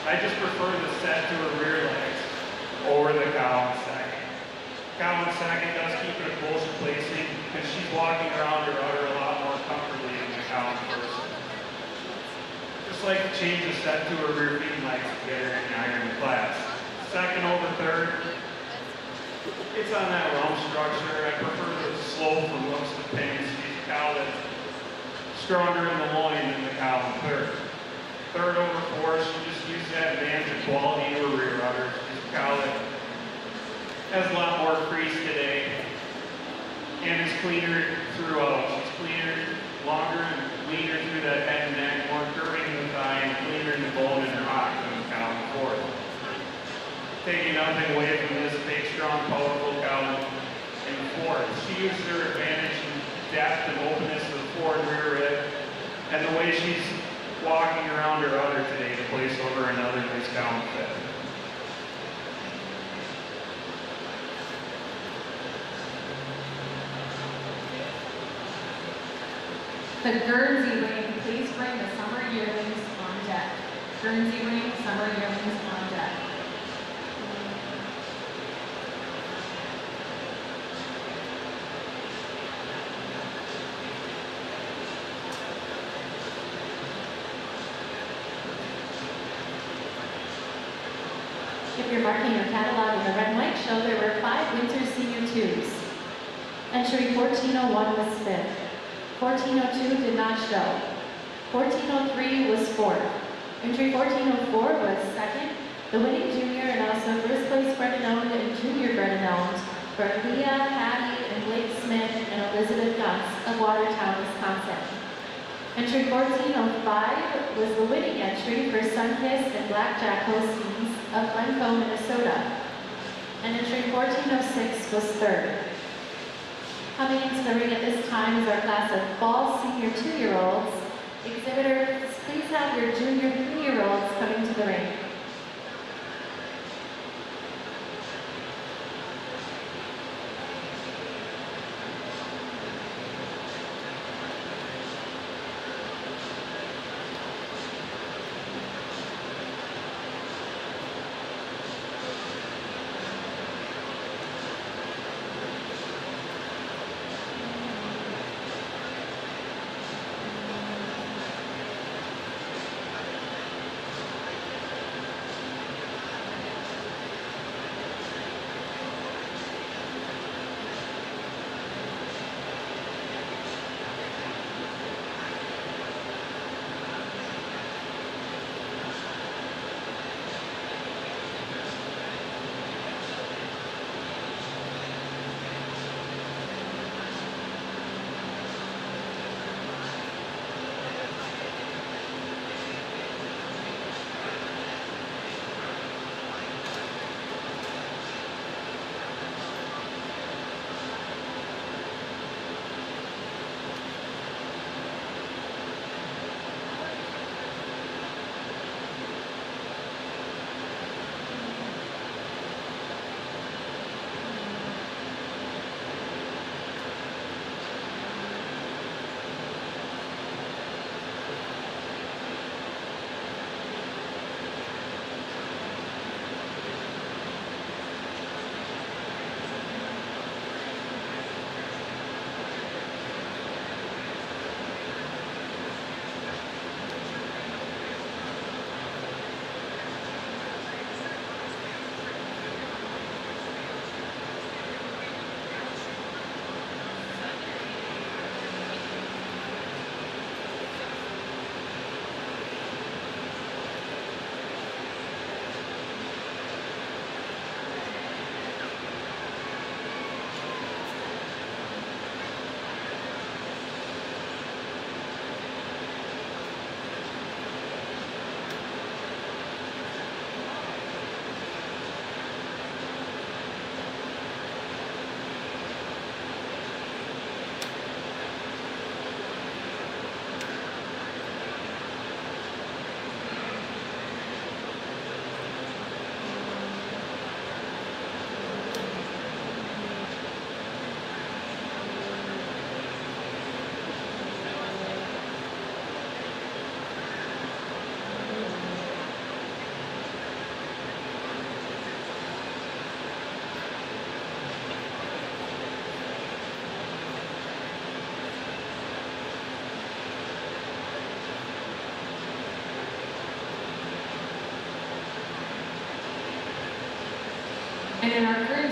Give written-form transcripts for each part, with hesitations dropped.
I just prefer the set to her rear legs over the cow in second. Cow in second does keep it a closer placing because she's walking around her udder a lot more comfortably than the cow in first. Just like to change the set to her rear feet legs to get her in the iron class. Second over third, it's on that rump structure. I prefer the slope from looks to pins. She's a cow that's stronger in the loin than the cow in third. Third over fourth, she just used that advantage of quality to her rear udder. She's a cow that has a lot more crease today and is cleaner throughout. She's cleaner, longer, and leaner through that head and neck, more curving in the thigh, and cleaner in the bone in her hock than the cow in fourth. Taking nothing away from this big, strong, powerful cow in fourth. She used her advantage in depth and openness of the fore and rear rib, and the way she's walking around her udder today to place over another nice cow in fifth. The Guernsey ring, please bring the summer yearlings on deck. Guernsey ring, summer yearlings on deck. If you're marking your catalog in the red and white show, there were 5 winter senior twos. Entry 1401 was 5th. 1402 did not show. 1403 was 4th. Entry 1404 was 2nd. The winning junior and also first place bred and owned and junior bred and owned for Leah, Hattie, and Blake Smith and Elizabeth Gunts of Watertown, Wisconsin. Entry 1405 was the winning entry for Sunkissed and Blackjack Holsteins of Glencoe, Minnesota. And entry 1406 was 3rd. Coming into the ring at this time is our class of fall senior 2-year-olds. Exhibitors, please have your junior 3-year-olds coming to the ring.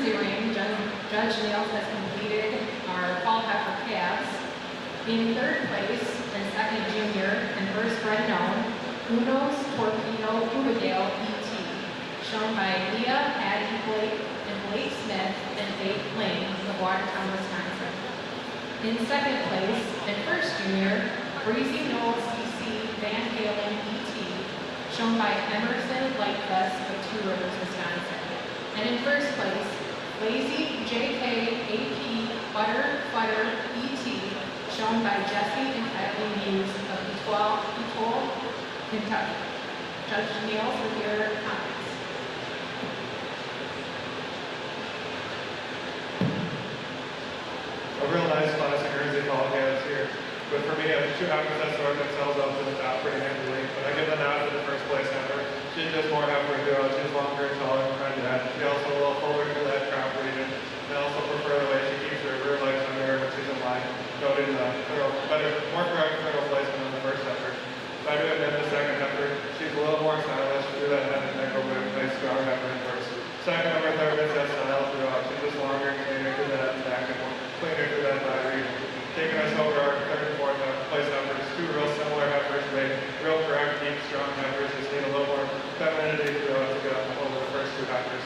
Guernsey ring, Judge Nails has completed our fall heifer calves. In third place and second junior and first bred known, Uno's Torpedo Obee-Jay ET, shown by Leah, Addie Blake, and Blake Smith and Faith Lane of Watertown, Wisconsin. In second place and first junior, Breezy Knoll CC Van Halen ET, shown by Emerson Lightfest of Two Rivers, Wisconsin. And in first place, Lazy JK AP Butter ET, shown by Jesse and Kylie Hughes of Etoile, Kentucky. Judge Nails with your comments. A real nice classic Guernsey fall calves here. But for me, two heifers that sort themselves up to the top pretty handily. But I give the nod to the first place heifer. She's just more heifer to go. She's longer and taller than her dad. She's also a little fuller to that crop region. And I also prefer the way she keeps her rear legs under her when she's in line. Go in the better, more correct fertile placement than the first heifer. If I do admit the second heifer, she's a little more stylish through that head and neck over a nice strong heifer in first. Second number, third is that style throughout. She's just longer and cleaner through that head and back and more cleaner through that thigh region. Taking us over our third and fourth place heifers, two real similar heifers, they real correct, deep, strong heifers, just need a little more femininity throughout to get over the first two heifers.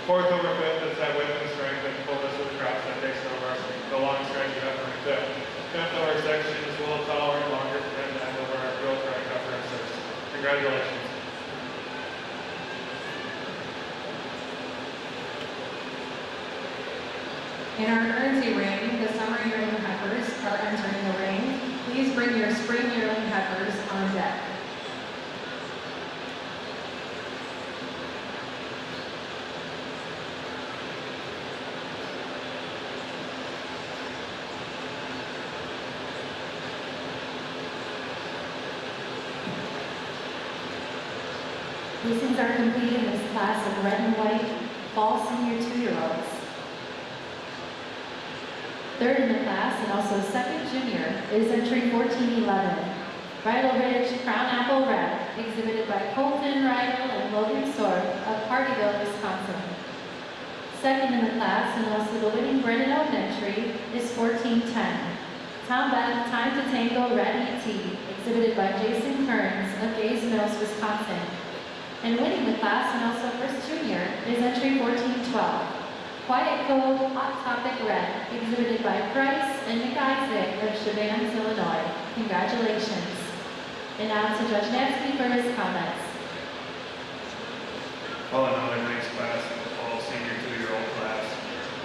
Fourth over fifth is that width and strength and fullness of the crops that takes over the long strength of heifer in fifth. Fifth over sixth, she's just a little taller and longer than that over our real correct heifer in sixth. Congratulations. In our Guernsey ring, the summer yearling heifers are entering the ring. Please bring your spring yearling heifers on deck. Placings are complete in this class of red and white fall senior 2-year-olds. Third in the class and also second junior is entry 1411, Bridal Ridge Crown Apple Red, exhibited by Colton Rydell and Logan Sorb of Hardyville, Wisconsin. Second in the class and also the winning Brennan Owen entry is 1410, Tom Beth Time to Tango Red ET, exhibited by Jason Kearns of Gays Mills, Wisconsin. And winning the class and also first junior is entry 1412. Quiet Cove Hot Topic Red, exhibited by Price and McIsaac of Chevannes, Illinois. Congratulations. And now to Judge Natzke for his comments. Well, another nice class in the fall senior 2-year-old class.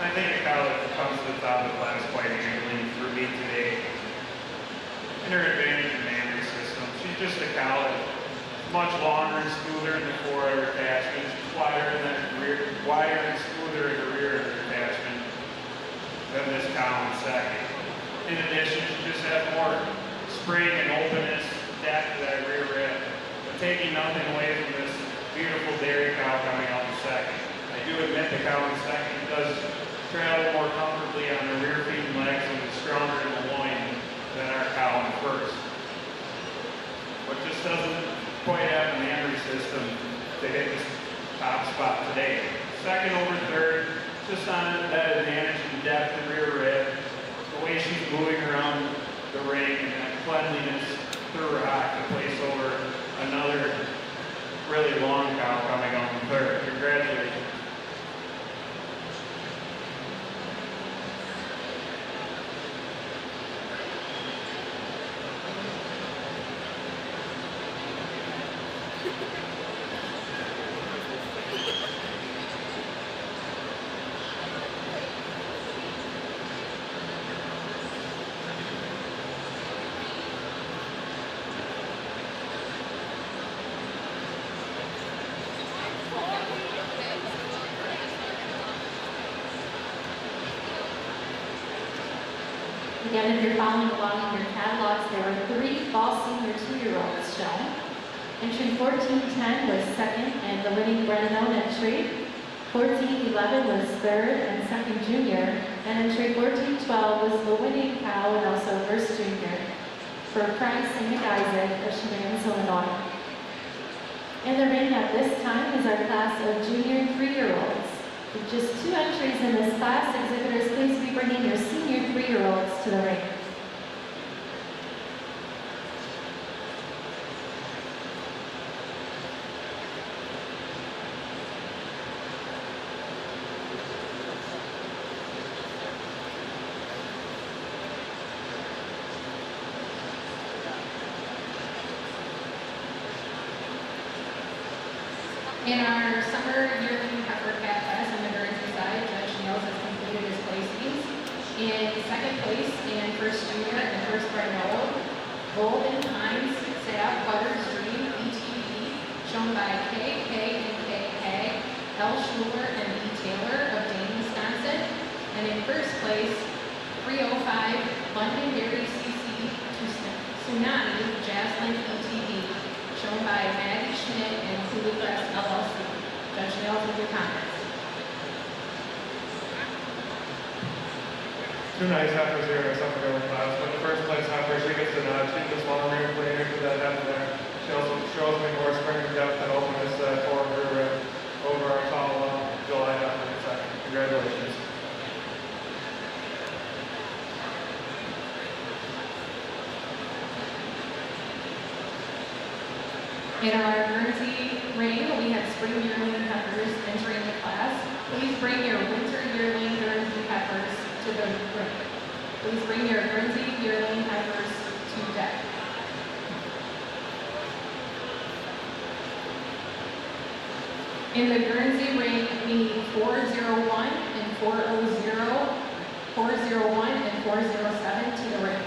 I think a cow that comes to the top of the class quite handily for me today. In her advantage in mannery system, she's just a cow that's much longer and smoother in the fore of her attachment, wider and smoother in the rear of her attachment than this cow in second. In addition, she just has more spring and openness, depth to that rear rib. But taking nothing away from this beautiful dairy cow coming out in second. I do admit the cow in second does travel more comfortably on the rear feet and legs and is stronger in the loin than our cow in first. But just doesn't quite have the mannery system to hit this top spot today. Second over third, just on that advantage in depth and rear rib, the way she's moving around the ring and that cleanliness through her hock to place over another really long cow coming on the third. Congratulations. Again, if you're following along in your catalogs, there were 3 fall senior 2-year-olds shown. Entry 1410 was second and the winning Brennan Owen entry. 1411 was third and second junior. And entry 1412 was the winning cow and also first junior for Price and McIsaac of Chevannes, Illinois. In the ring at this time is our class of junior 3-year-olds. The just 2 entries in this class. Exhibitors, please be bringing your senior 3-year-olds to the ring. In our summer yearling heifer calf class on the Guernsey side, Judge Nails has completed his placings. In second place and first junior and first Brightnold, Golden Pines, Sab, Butter's Dream, ETV, shown by K, and K, L. Schuler and E. Taylor of Dane, Wisconsin. And in first place, 305, Londonderry CC, Tsunami, Jaslyn, ETV, shown by Maddie Schmidt and Clueless LLC. Judge Nails with your comments. 2 nice heifers here in our summer yearling class. But the first place heifer, she gets the nod. She's just long rear cleaner to that heifer there. She also shows me more spring and depth and openness forward rear rib over our tall July heifer in second. Congratulations. In our Guernsey ring, we have spring yearling heifers entering the class. Please bring your winter yearling Guernsey heifers to the ring. Please bring your Guernsey yearling heifers to deck. In the Guernsey ring, we need 401 and 400, 401 and 407 to the ring.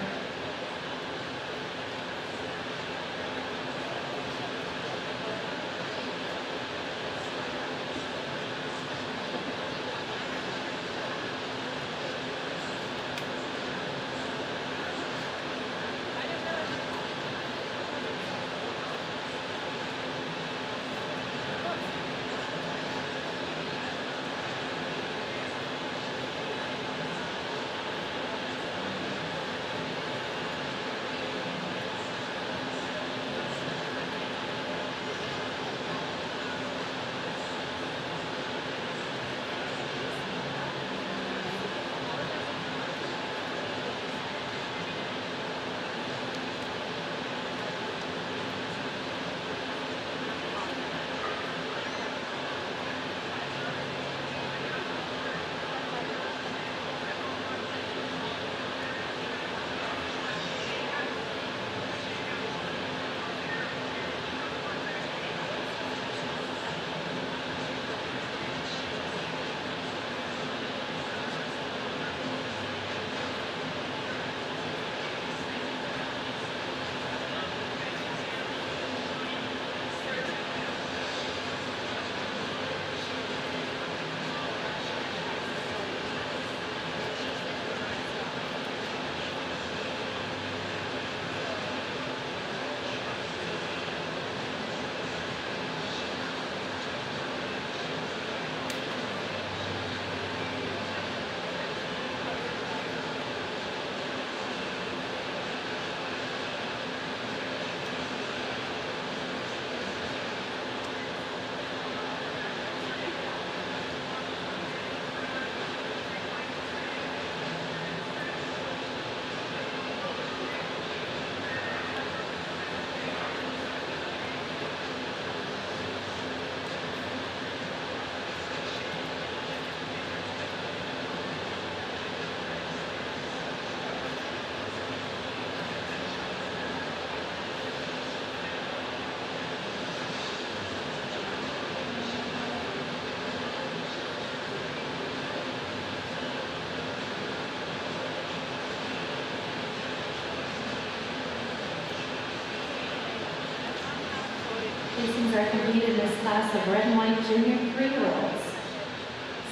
Placings are completed in this class of red and white junior 3-year-olds.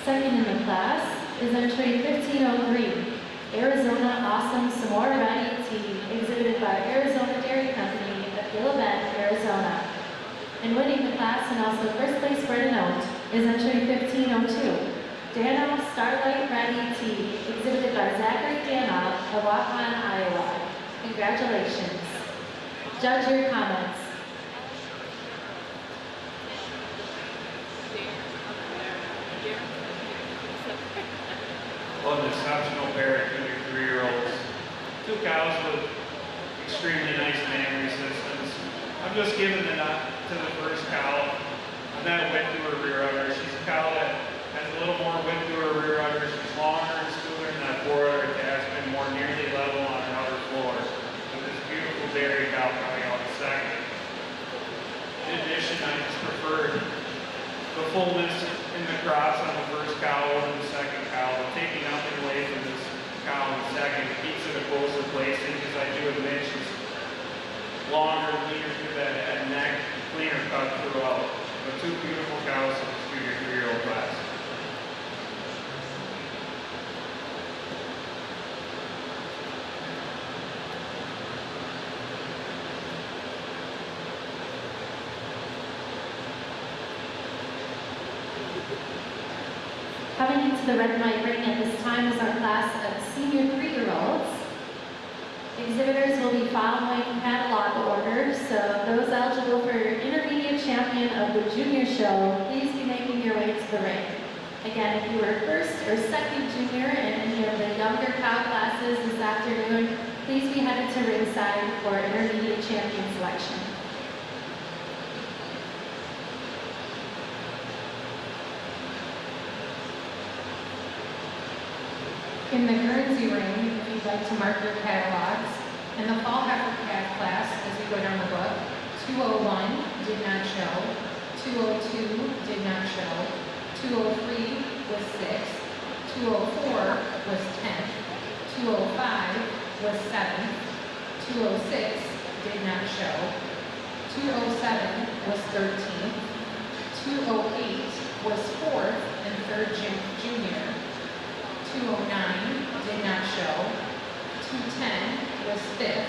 Second in the class is entry 1503, Arizona Awesome Samora Variety, exhibited by Arizona Dairy Company of Gila Bend, Arizona. And winning the class and also first place bred and owned is entry 1502, Danoff Starlight Variety, exhibited by Zachary Danoff of Waupun, Iowa. Congratulations. Judge, your comments. exceptional pair of junior 3-year-olds. Two cows with extremely nice mammary systems. I'm just giving the nut to the first cow, and that width to her rear udder. She's a cow that has a little more width to her rear udder. She's longer and smoother than that fore udder attachment, more nearly level on her udder floor. With this beautiful dairy cow coming out in second. In addition, I just preferred the fullness in the crops on the first cow over the second cow, but taking nothing away from this cow in second. It keeps it a closer placing because I do admit she's longer, leaner through that head and neck, cleaner cut throughout. But two beautiful cows in this junior 3-year-old class. Coming into the red and white ring at this time is our class of senior 3-year-olds. Exhibitors will be following catalog order, so those eligible for intermediate champion of the junior show, please be making your way to the ring. Again, if you were first or second junior in any of the younger cow classes this afternoon, please be headed to ringside for intermediate champion selection. In the Guernsey ring, if you'd like to mark your catalogs, in the fall heifer calf class, as we go down the book, 201 did not show, 202 did not show, 203 was 6th, 204 was 10th, 205 was 7th, 206 did not show, 207 was 13th, 208 was 4th and 3rd junior, 209 did not show, 210 was 5th,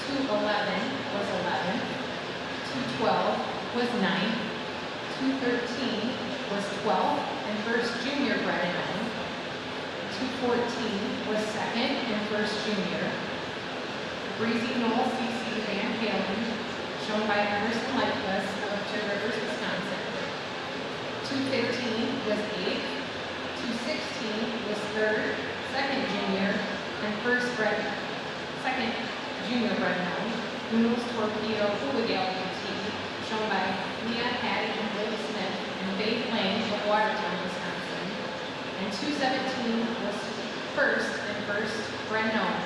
211 was 11th, 212 was 9th, 213 was 12th and 1st junior bred and owned, 214 was 2nd and 1st junior, Breezy Knoll CC Van Halen, shown by Emerson Lightcliffe of Two Rivers, Wisconsin, 215 was 8th, 216 was 3rd, 2nd junior, and 2nd junior bred known, Uno's Torpedo Obee-Jay UT, shown by Leah Hattie and Liv Smith and Faith Lane of Watertown, Wisconsin. And 217 was 1st and 1st bred known,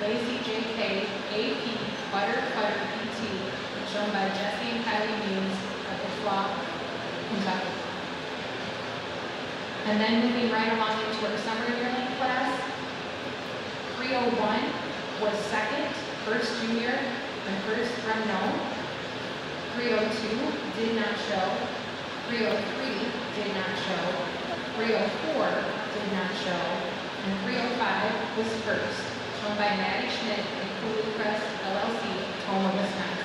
Lazy JK AP Butter PT, shown by Jesse and Kylie Means of Issaw, Kentucky. And then moving right along into our summer yearling class, 301 was 2nd, 1st junior, and 1st bred known. 302 did not show, 303 did not show, 304 did not show, and 305 was 1st, shown by Maddie Schmidt and Cooley Crest LLC, Toma, Wisconsin.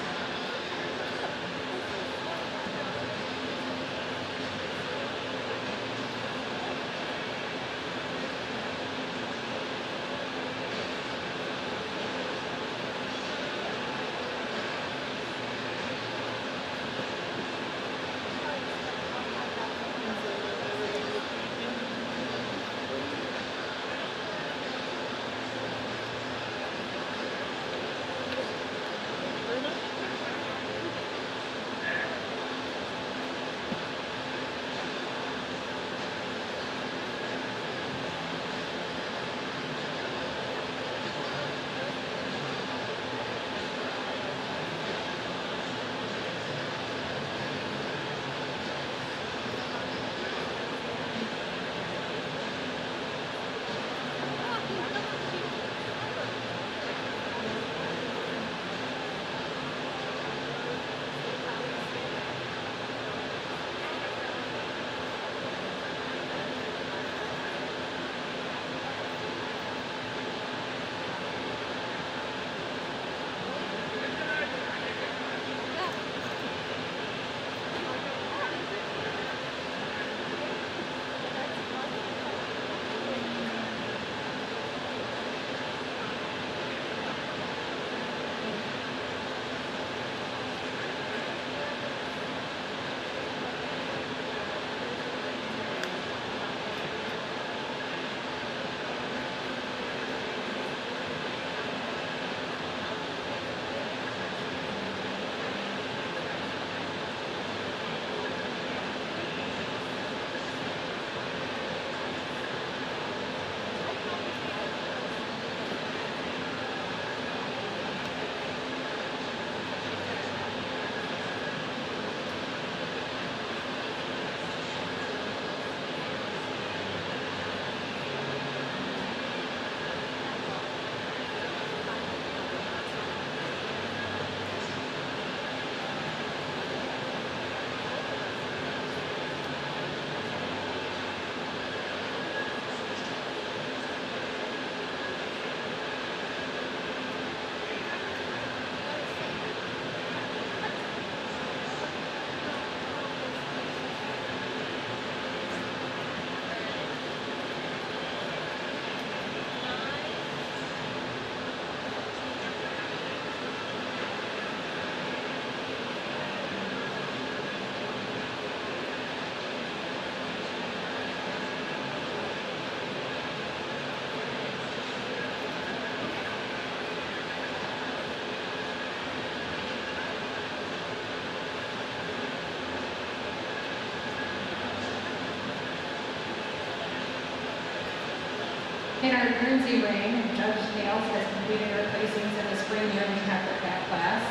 In our Guernsey ring, Judge Nails has completed her placings in the spring yearling heifer cat class.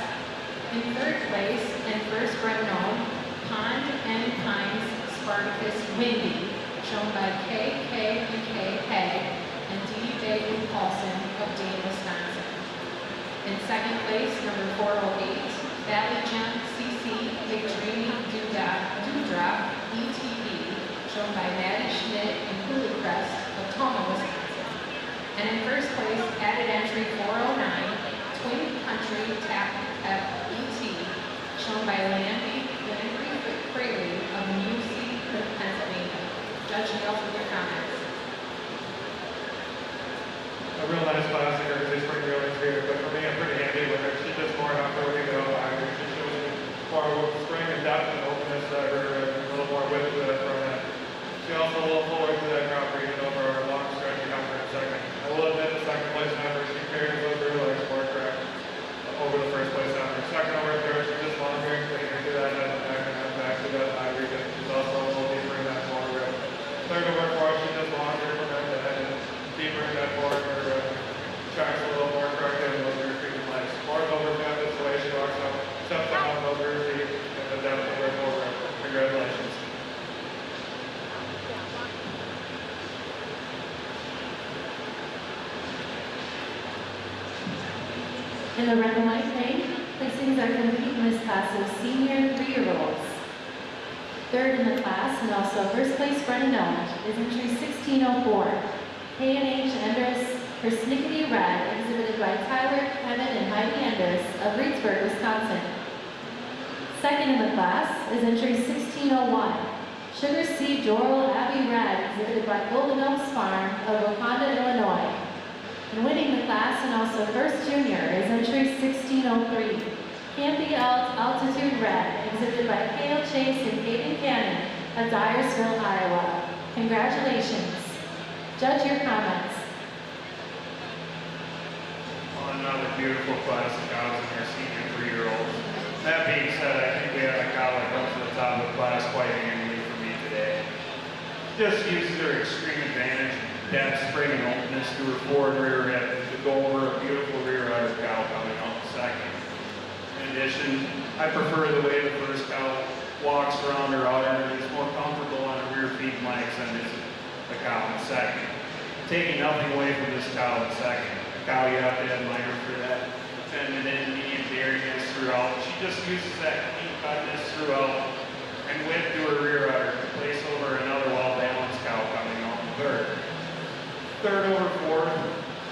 In third place and first bred known, Pond and Pines Spartacus Windy, shown by K. Hegg and D. Paulson of Dane, Wisconsin. In second place, number 408, Valley Gem CC McDreamy Dewdrop ETB, shown by Maddie Schmidt and Hulu Crest of Toma, Wisconsin. And in first place, added entry 409, Twin Country Tap FET, shown by Landry Fraley of New City, Pennsylvania. Judge Nails with your comments. A real nice class here, this spring yearlings here, but for me, I'm pretty happy with her. She does more than her way to go. She shows me more spring and depth and openness to her, a little more width to it from that. She also looked forward to that crop breeding over our long stretch of for a second. I will admit the second place number, she carries those real legs more correct over the first place number. Second over there, she's just longer and cleaner to that head and back and head back to that high region. She's also a little deeper in that forward rib. Third over four, she's just longer from head to head and deeper in that forward rib. Tracks a little more correct in those rear feet and legs. Fourth over fifth is the way she walks up, steps down those rear feet and the depth of her forward rib. Congratulations. In the red and white ring, placings are complete in this class of senior 3-year-olds. Third in the class, and also first place bred and owned, is entry 1604, K&H Enders Persnickety Red, exhibited by Tyler, Kevin, and Heidi Enders of Reedsburg, Wisconsin. Second in the class is entry 1601, Sugar Seed Doral Abbey Red, exhibited by Golden Oaks Farm of Wakanda, Illinois. And winning the class and also first junior is entry 1603, Campy Altitude Red, exhibited by Cale Chase and Caden Cannon of Dyersville, Iowa. Congratulations. Judge, your comments. Well, another beautiful class of cows and our senior 3-year-olds. That being said, I think we have a cow that comes to the top of the class quite handily for me today. Just uses her extreme advantage, depth, spring, and openness to her forward rear head to go over a beautiful rear udder cow coming out second. In addition, I prefer the way the first cow walks around her udder and is more comfortable on her rear feet and legs than is the cow in second. Taking nothing away from this cow in second. A cow you have to admire for that feminine dariness throughout. She just uses that clean cutness throughout and width to her rear udder to place over another well-balanced cow coming out in third. Third over fourth,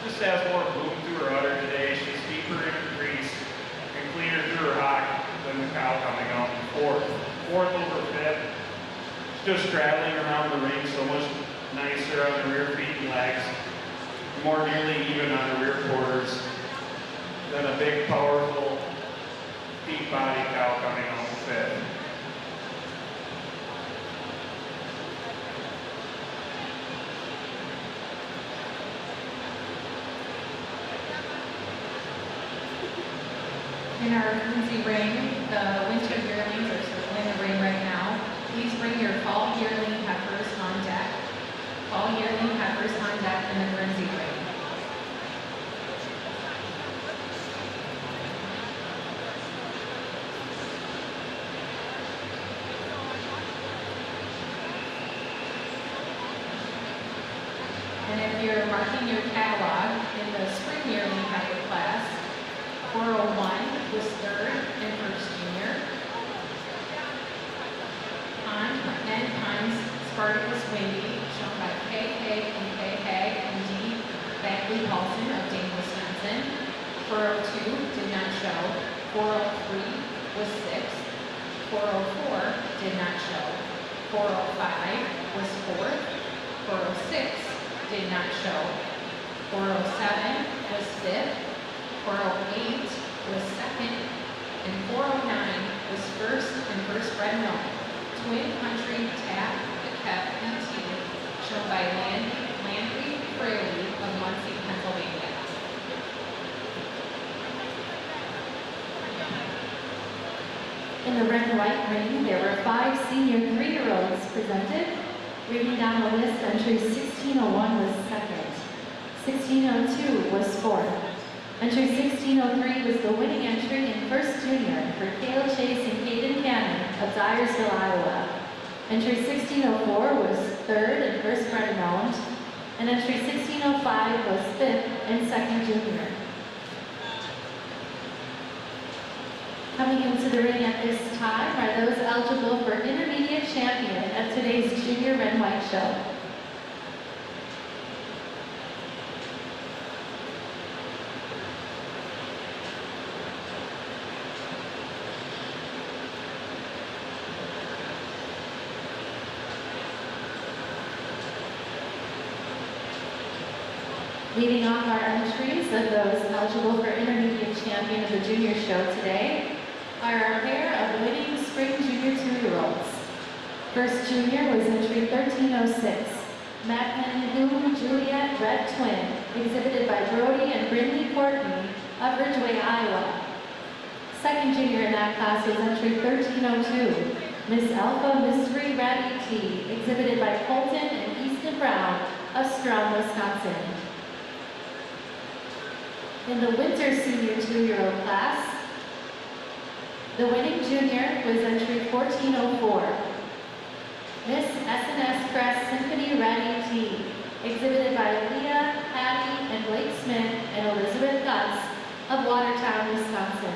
just has more boom to her udder today. She's deeper in her crease and cleaner through her hock than the cow coming out in fourth. Fourth over fifth, she's just straddling around the ring so much nicer on the rear feet and legs, more nearly even on the rear quarters than a big, powerful, deep body cow coming out in fifth. In our Guernsey ring, the winter yearlings are circling the ring right now. Please bring your fall yearling heifers on deck. Fall yearling heifers on deck in the Guernsey ring. And if you're marking your catalog in the spring yearling heifer class, 401 was third and first junior. Pond and Pines Spartacus Windy, shown by K. and K. Hegg and D. Bagley Paulson of Dane, Wisconsin. 402 did not show. 403 was sixth. 404 did not show. 405 was fourth. 406 did not show. 407 was fifth. 408 was second, and 409 was first and first bred known. Twin Country Tap the Cap ET, shown by Landry Fraley of Muncie, Pennsylvania. In the red and white ring, there were 5 senior 3-year-olds presented. Reading down the list, entry 1601 was second. 1602 was fourth. Entry 1603 was the winning entry in First Junior for Cale Chase and Caden Cannon of Dyersville, Iowa. Entry 1604 was third and first bred and owned, and entry 1605 was fifth and second junior. Coming into the ring at this time are those eligible for intermediate champion at today's Junior Red and White Show. Leading off our entries of those eligible for intermediate champion of the junior show today are our pair of winning spring junior 2-year-olds. First junior was entry 1306, Macklin Juliet Red Twin, exhibited by Brody and Brindley Courtney of Ridgeway, Iowa. Second junior in that class was entry 1302, Miss Alpha Mystery Red ET, exhibited by Colton and Easton Brown of Strong, Wisconsin. In the winter senior 2-year-old class, the winning junior was entry 1404, Miss S&S Crest Symphony Red ET, exhibited by Leah, Patty, and Blake Smith and Elizabeth Gunz of Watertown, Wisconsin.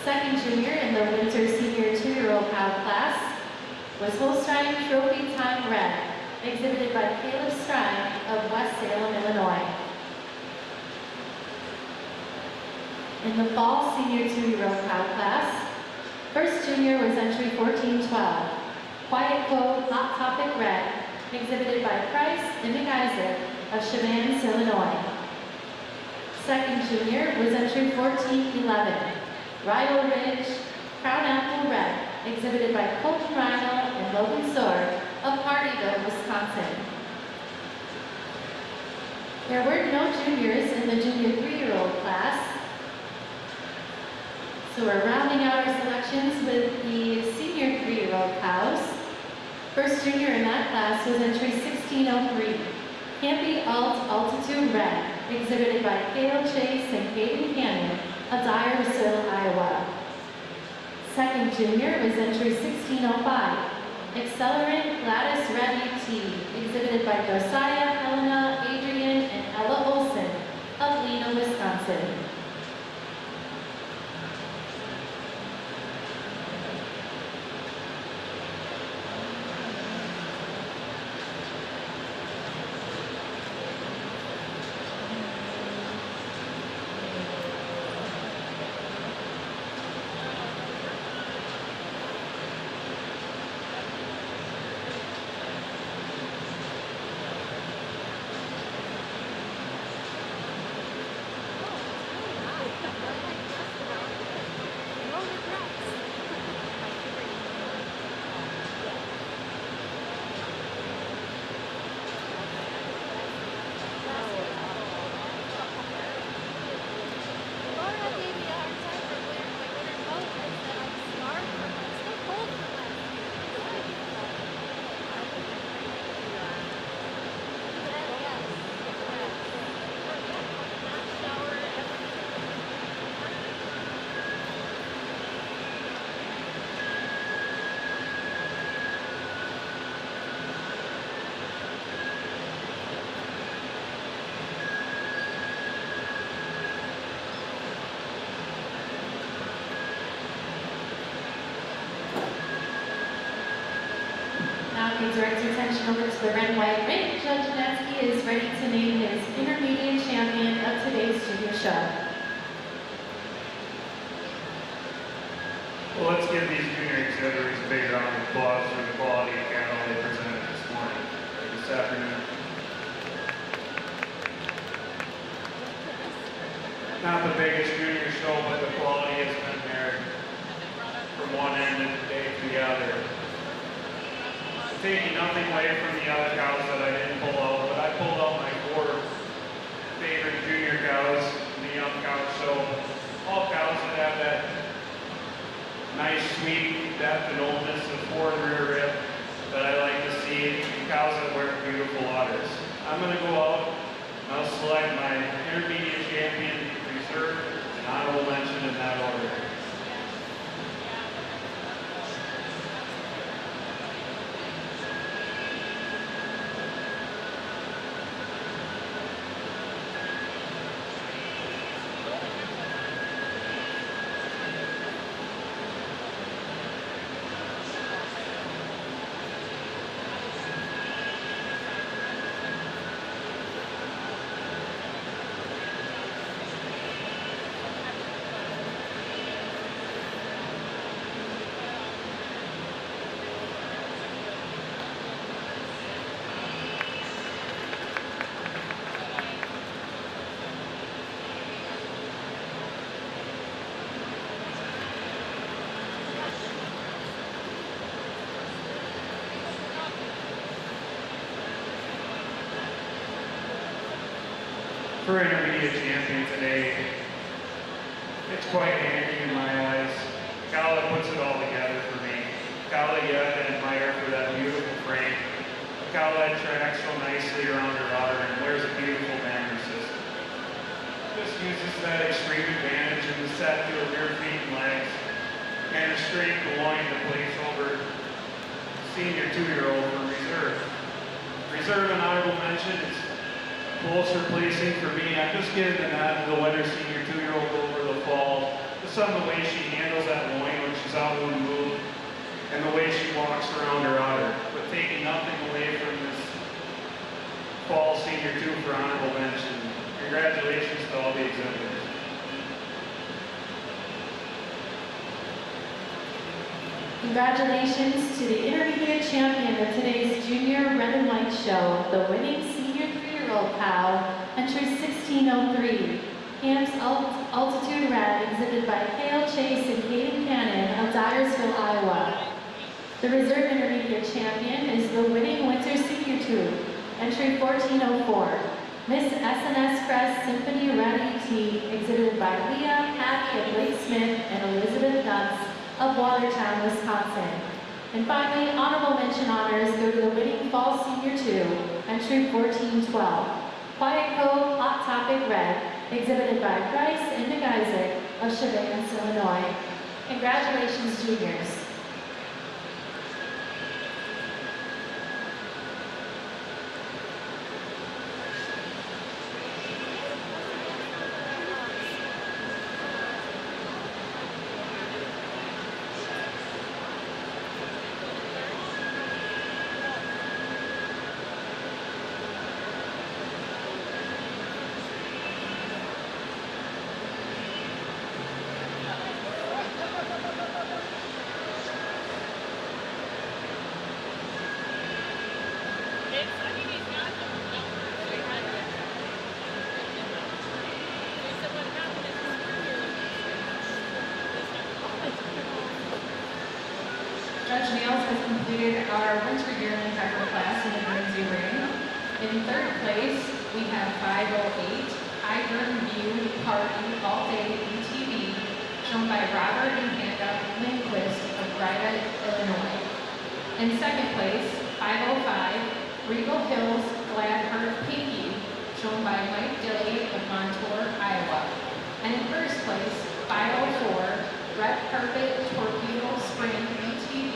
Second junior in the winter senior 2-year-old cow class was Holstein Trophy Time Red, exhibited by Caleb Strine of West Salem, Illinois. In the fall senior 2-year-old cow class, first junior was entry 1412, Quiet Cove Hot Topic Red, exhibited by Price and McIsaac of Chevans, Illinois. Second junior was entry 1411, Ryle Ridge Crown Apple Red, exhibited by Colton Rhino and Logan Sword of Hardyville, Wisconsin. There were no juniors in the junior 3-year-old class, so we're rounding out our selections with the senior 3-year-old cows. First junior in that class was entry 1603, Campy Alt Altitude Red, exhibited by Cale Chase and Caden Canyon of Dyersville, Iowa. Second junior was entry 1605, Accelerant Gladys Red ET, exhibited by Josiah, Helena, Adrian, and Ella Olson of Lena, Wisconsin. We direct your attention over to the red and white ring. Judge Natzke is ready to name his intermediate champion of today's junior show. Well, let's give these junior exhibitors a big round of applause for the quality of cattle they presented this morning, or this afternoon. Not the biggest junior show, but the quality has been there from one end of the day to the other. Taking nothing away from the other cows that I didn't pull out, but I pulled out my 4 favorite junior cows in the young cow show. All cows that have that nice, sweet depth and oldness of forward rear rib that I like to see, and cows that wear beautiful udders. I'm going to go out select my intermediate champion, reserve, and honorable mention in that order. For intermediate champion today, it's quite handy in my eyes. Kala puts it all together for me. Kala, you have to admire for that beautiful frame. Kala tracks so nicely around her udder and wears a beautiful banner system. Just uses that extreme advantage in the set to her rear feet and legs, and a straight loin to place over senior 2-year-old for reserve. Reserve and honorable mention is closer placing for me. I'm just giving the winner senior 2-year-old over the fall. Just on the way she handles that loin when she's out on the move, and the way she walks around her udder. But taking nothing away from this fall senior 2 for honorable mention. Congratulations to all the exhibitors. Congratulations to the intermediate champion of today's junior red and white show, the winning senior 3-year-old cow, entry 1603. Ham's Altitude Red, exhibited by Hale Chase and Caden Cannon of Dyersville, Iowa. The reserve intermediate champion is the winning winter senior tube, entry 1404. Miss SNS Crest Symphony Red ET, exhibited by Leah, Hattie, and Blake Smith and Elizabeth Nuts of Watertown, Wisconsin. And finally, honorable mention honors go to the winning fall senior 2, entry 1412. Quiet Cove Hot Topic Red, exhibited by Bryce and Nick Isaac of Chevalence, Illinois. Congratulations, juniors. Judge Nails has completed our winter yearling heifer class in the Guernsey ring. In third place, we have 508 Heifer View Party All Day ETV, shown by Robert and Hannah Lindquist of Brida, Illinois. In second place, 505 Regal Hills Gladheart Pinky, shown by Mike Dilly of Montour, Iowa. And in first place, 504 Red Carpet Torpedo Sprint ETV,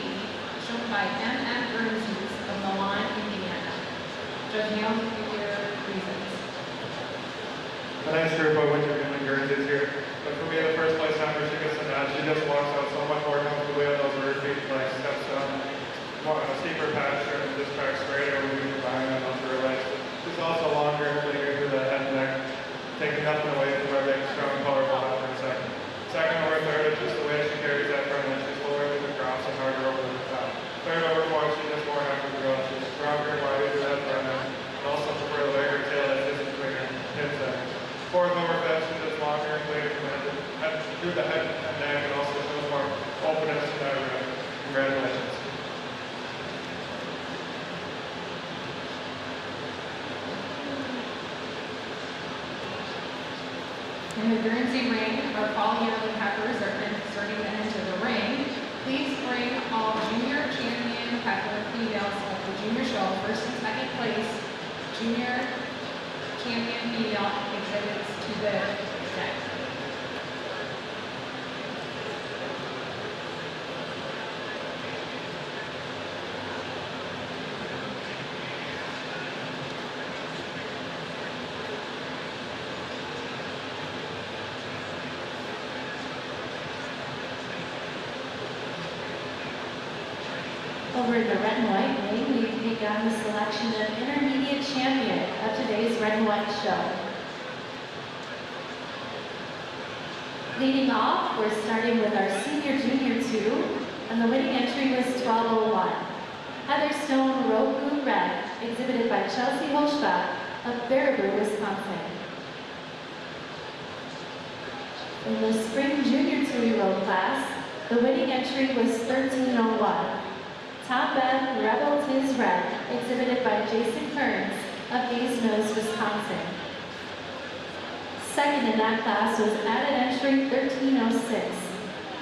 shown by M.M. Guernseys of Milan, Indiana. Judge Nails, your reasons. A nice group of winter yearling Guernseys here. But for me, the first place number, she gets the nod. She just walks out so much more comfortably on those rear feet, like steps down a steeper pasture and just tracks straight over the behind on those rear legs. She's also longer and bigger to the head and neck, taking nothing away from our big, strong, powerful heifer in second. Second over third is just the way she carries that front end. She's lower than the crops and harder over the top. Third over fourth, she's just more heifer to go. She's stronger and wider to that front end, and also prefer the bigger tail that isn't between her hips and fourth over fifth, she's just longer and cleaner through the head and neck, and also shows more openness to that rim. Congratulations. In the Guernsey ring, our fall yearling heifers are inserting them into the ring. Please bring all junior champion heifer females of the junior show, first and second place, junior champion female Over in the red and white wing, we take on the selection of intermediate champion of today's red and white show. Leading off, we're starting with our senior junior 2, and the winning entry was 1201. Heatherstone Roku Red, exhibited by Chelsea Holstein of Baraboo, Wisconsin. In the spring junior 2-year-old class, the winning entry was 1301. Tom Beth Rebel Tiz Red, exhibited by Jason Kearns of Gays Mills, Wisconsin. Second in that class was added entry 1306.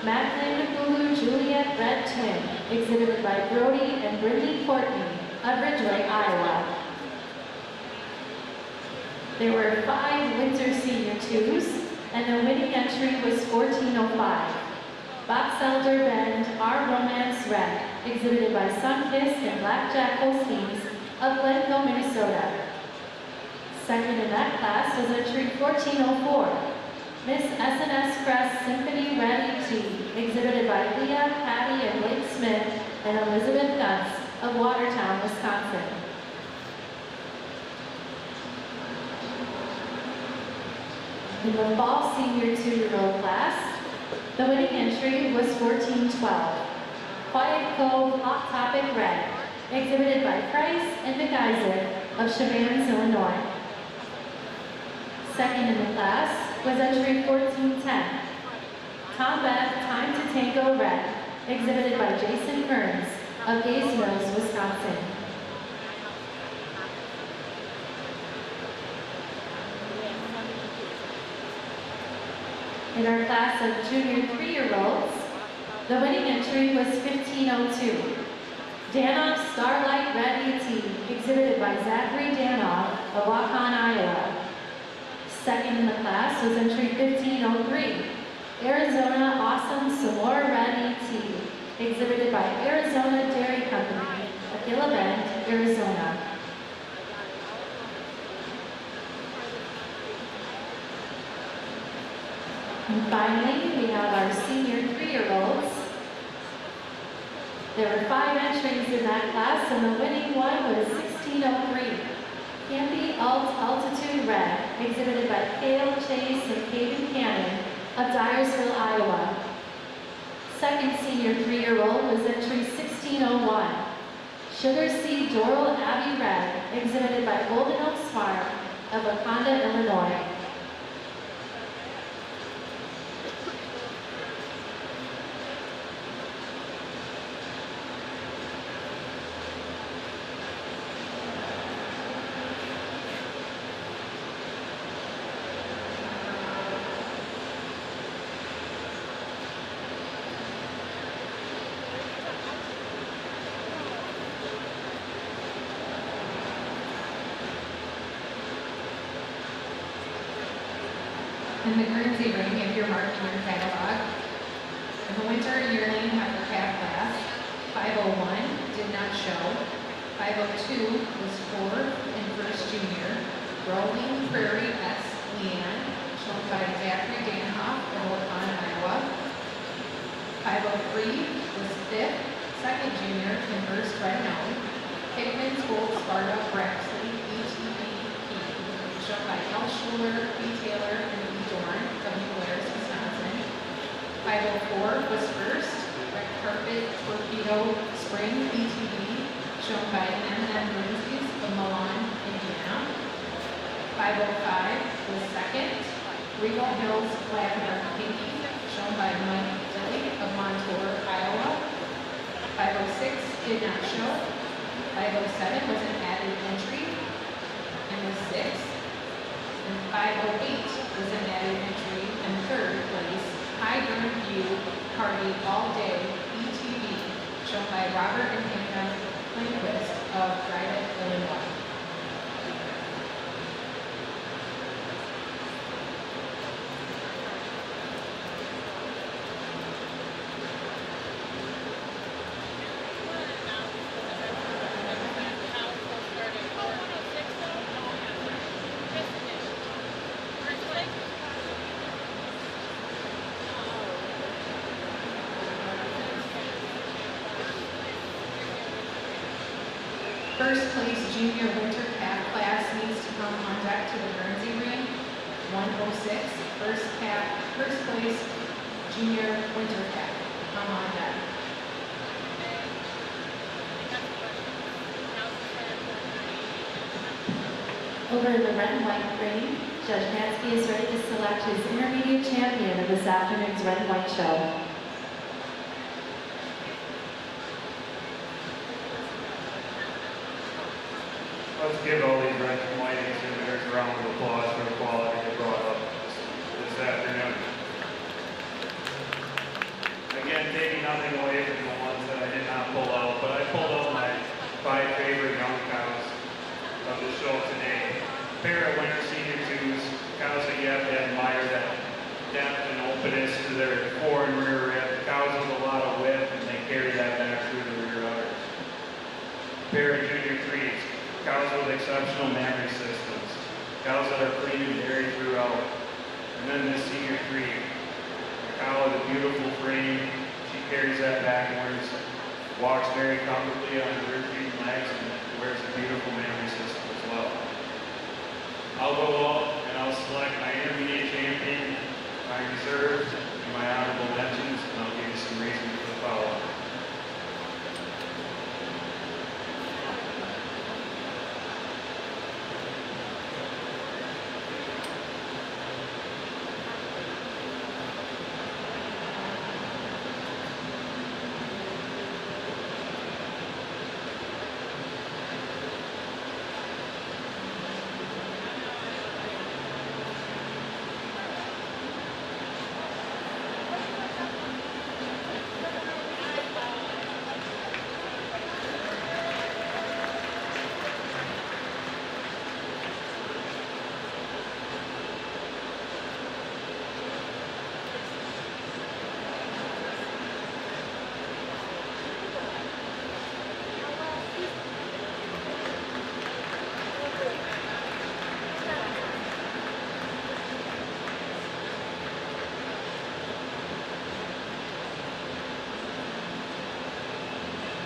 Macklin Hulu Juliet Red Twin, exhibited by Brody and Brittany Courtney of Ridgeway, Iowa. There were 5 Windsor Senior 2s, and the winning entry was 1405. Box Elder Bend R Romance Red, exhibited by Sunkiss and Blackjack Holsteins of Glencoe, Minnesota. Second in that class was entry 1404. Miss SNS Crest Symphony Red ET, exhibited by Leah, Patty, and Blake Smith and Elizabeth Gunts of Watertown, Wisconsin. In the fall senior 2-year-old class, the winning entry was 1412. Quiet Cove Hot Topic Red, exhibited by Price and McIsaac of Chevrons, Illinois. Second in the class was entry 1410. Tom Beth Time to Tango Red, exhibited by Jason Kearns of Gays Mills, Wisconsin. In our class of junior 3-year-olds, the winning entry was 1502. Danoff Starlight Red ET, exhibited by Zachary Danoff of Waukon, Iowa. Second in the class was entry 1503. Arizona Awesome Samora Red ET, exhibited by Arizona Dairy Company of Gila Bend, Arizona. And finally, we have our senior 3-year-olds. There were 5 entries in that class, and the winning one was 1603. Campy Altitude Red, exhibited by Cale Chase and Caden Cannon of Dyersville, Iowa. Second senior 3-year-old was entry 1601. Sugar Seed Doral Abbey Red, exhibited by Golden Oaks Farm of Waconda, Illinois. In the Guernsey ring, if you're marking your catalog, in the winter yearling heifer calf class, 501 did not show. 502 was 4th and 1st junior. Rolling Prairie S. Leanne, shown by Zachary Danhoff of Waukon, Iowa. 503 was 5th, 2nd junior, and 1st right known. Hickman's Gold Sparta Braxley, ETB Key, shown by L. Schuler, B. Taylor, and E. Dorn of New Glarus, Wisconsin. 504 was 1st, Red Carpet Torpedo Spring, ETB, shown by M.M. Lindsay's of Milan, Indiana. 505 was 2nd, Regal Hills Lavender Pinky, shown by Mike Dilly of Montour, Iowa. 506 did not show. 507 was an added entry and was 6th. And 508 was an added entry in 3rd place. High Durham View Party All Day ETV, shown by Robert and Hannah Lindquist of Dryden, Illinois. First place junior winter calf class needs to come on deck to the Guernsey ring, 106. First place junior winter calf, come on deck. Over in the red and white ring, Judge Natzke is ready to select his intermediate champion of this afternoon's red and white show. Let's give all these red and white exhibitors a round of applause for the quality they brought up this afternoon. Again, taking nothing away from the ones that I did not pull out, but I pulled out my 5 favorite young cows of the show today. Pair of winter senior twos, cows that you have to admire that depth and openness to their fore and rear rib. Cows with a lot of width, and they carry that back through the rear udders. Pair of junior threes, cows with exceptional mammary systems. Cows that are clean and dairy throughout. And then this senior three, a cow with a beautiful frame. She carries that backwards, walks very comfortably on her rear feet and legs, and wears a beautiful mammary system as well. I'll go out and I'll select my intermediate champion, my reserve, and my honorable mentions, and I'll give you some reasons for the follow-up.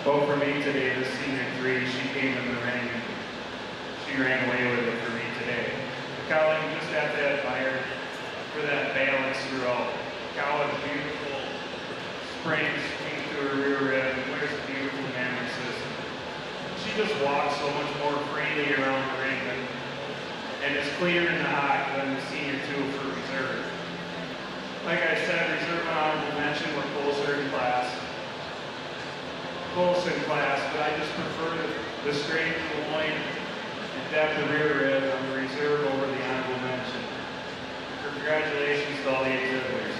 Vote for me today, this senior three, she came in the ring and she ran away with it for me today. The cow, you just have to admire for that balance throughout. The cow has beautiful springs came through her rear rib and wears a beautiful mammary system. She just walks so much more freely around the ring and is cleaner in the hock than the senior two for reserve. Like I said, reserve and honorable mention were closer in class. Close in class, but I just prefer the strength of the loin and depth of rear rib on the reserve over the honorable mention. Congratulations to all the exhibitors.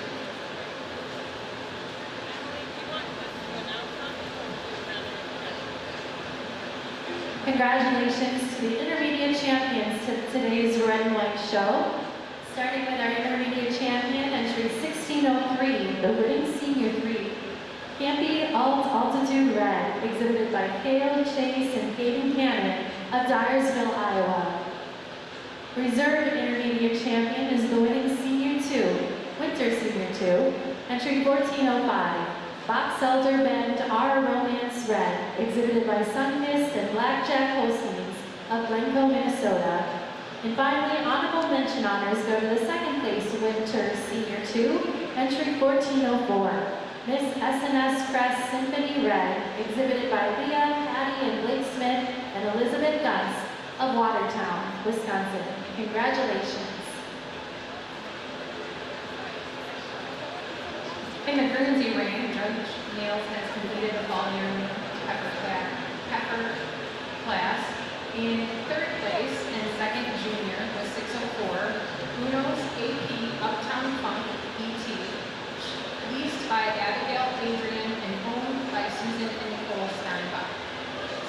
Congratulations to the intermediate champions to today's red and white show. Starting with our intermediate champion, entry 1603, the winning senior three. Campy Altitude Red, exhibited by Kale Chase and Hayden Cannon of Dyersville, Iowa. Reserve intermediate champion is the winning senior two, winter senior two, entry 1405, Box Elder Bend R Romance Red, exhibited by Sunmist and Blackjack Holsteins of Glencoe, Minnesota. And finally, honorable mention honors go to the second place winter senior two, entry 1404. Miss SNS Crest Symphony Red, exhibited by Leah, Patty, and Blake Smith and Elizabeth Gunz of Watertown, Wisconsin. Congratulations. In the Guernsey ring, Judge Nails has completed the fall yearling heifer class. In third place and second junior was 604, Uno's AP Uptown Funk ET, leased by Abigail Adrian and owned by Susan and Nicole Steinbach.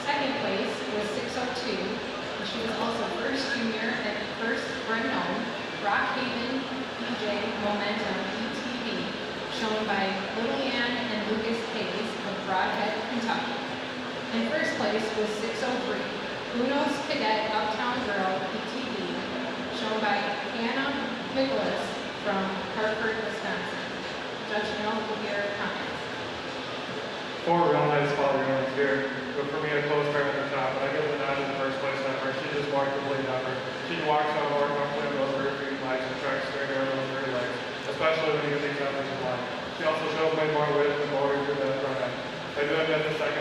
Second place was 602, and she was also first junior and first unknown, Rockhaven Obee-Jay Momentum ETV, shown by Lillian and Lucas Hayes of Broadhead, Kentucky. And first place was 603, Uno's Cadet Uptown Girl ETV, shown by Hannah Nicholas from Hartford, Wisconsin. Judge Neal will hear comments. 4 real nice fall yearlings here, but for me a close pair at the top, but I give it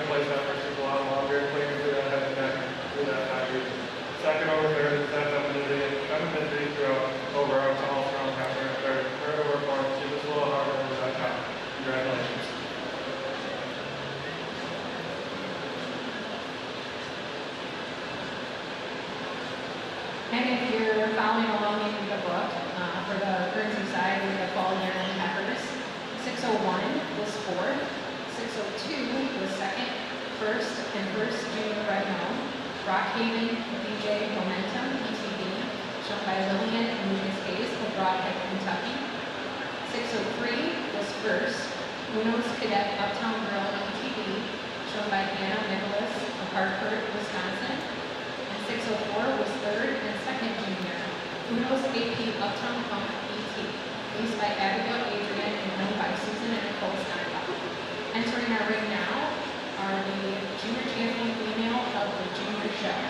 place membership a lot longer, cleaning through that head and neck through that high region. Second over third is that femininity throughout over our tall, strong heifer and third. Third over fourth, she was a little harder over that top. Congratulations. And if you're following along in the book, for the Guernsey side, we have fall yearling heifers. 601 was fourth, 602 was second, first, and first junior right now. Rockhaven, Obee-Jay, Momentum, ETB, shown by Lillian and Lucas Hayes of Broadhead, Kentucky. 603 was first, Uno's Cadet Uptown Girl, ETB, shown by Hannah Nicholas of Hartford, Wisconsin. 604 was third and second junior, Uno's AP Uptown Funk ET, raced by Abigail Adrian and owned by Susan and Nicole Steinbach. Entering our ring now are the junior champion female of the junior show.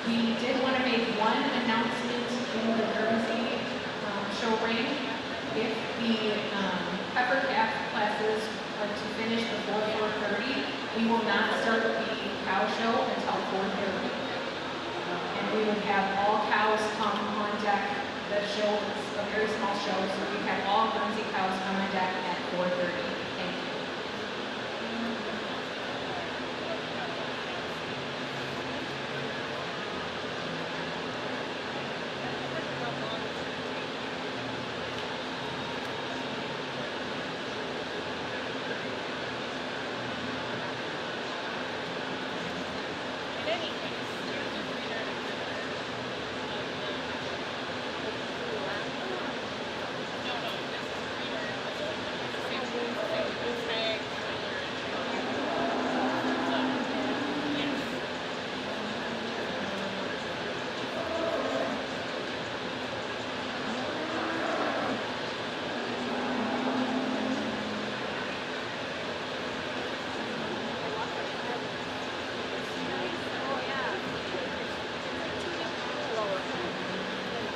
We did want to make one announcement in the Guernsey show ring. If the heifer calf classes are to finish before 4:30, we will not start the cow show until 4:30. And we would have all cows come on deck. The show is a very small show, so we have all Guernsey cows come on deck at 4:30. Thank you.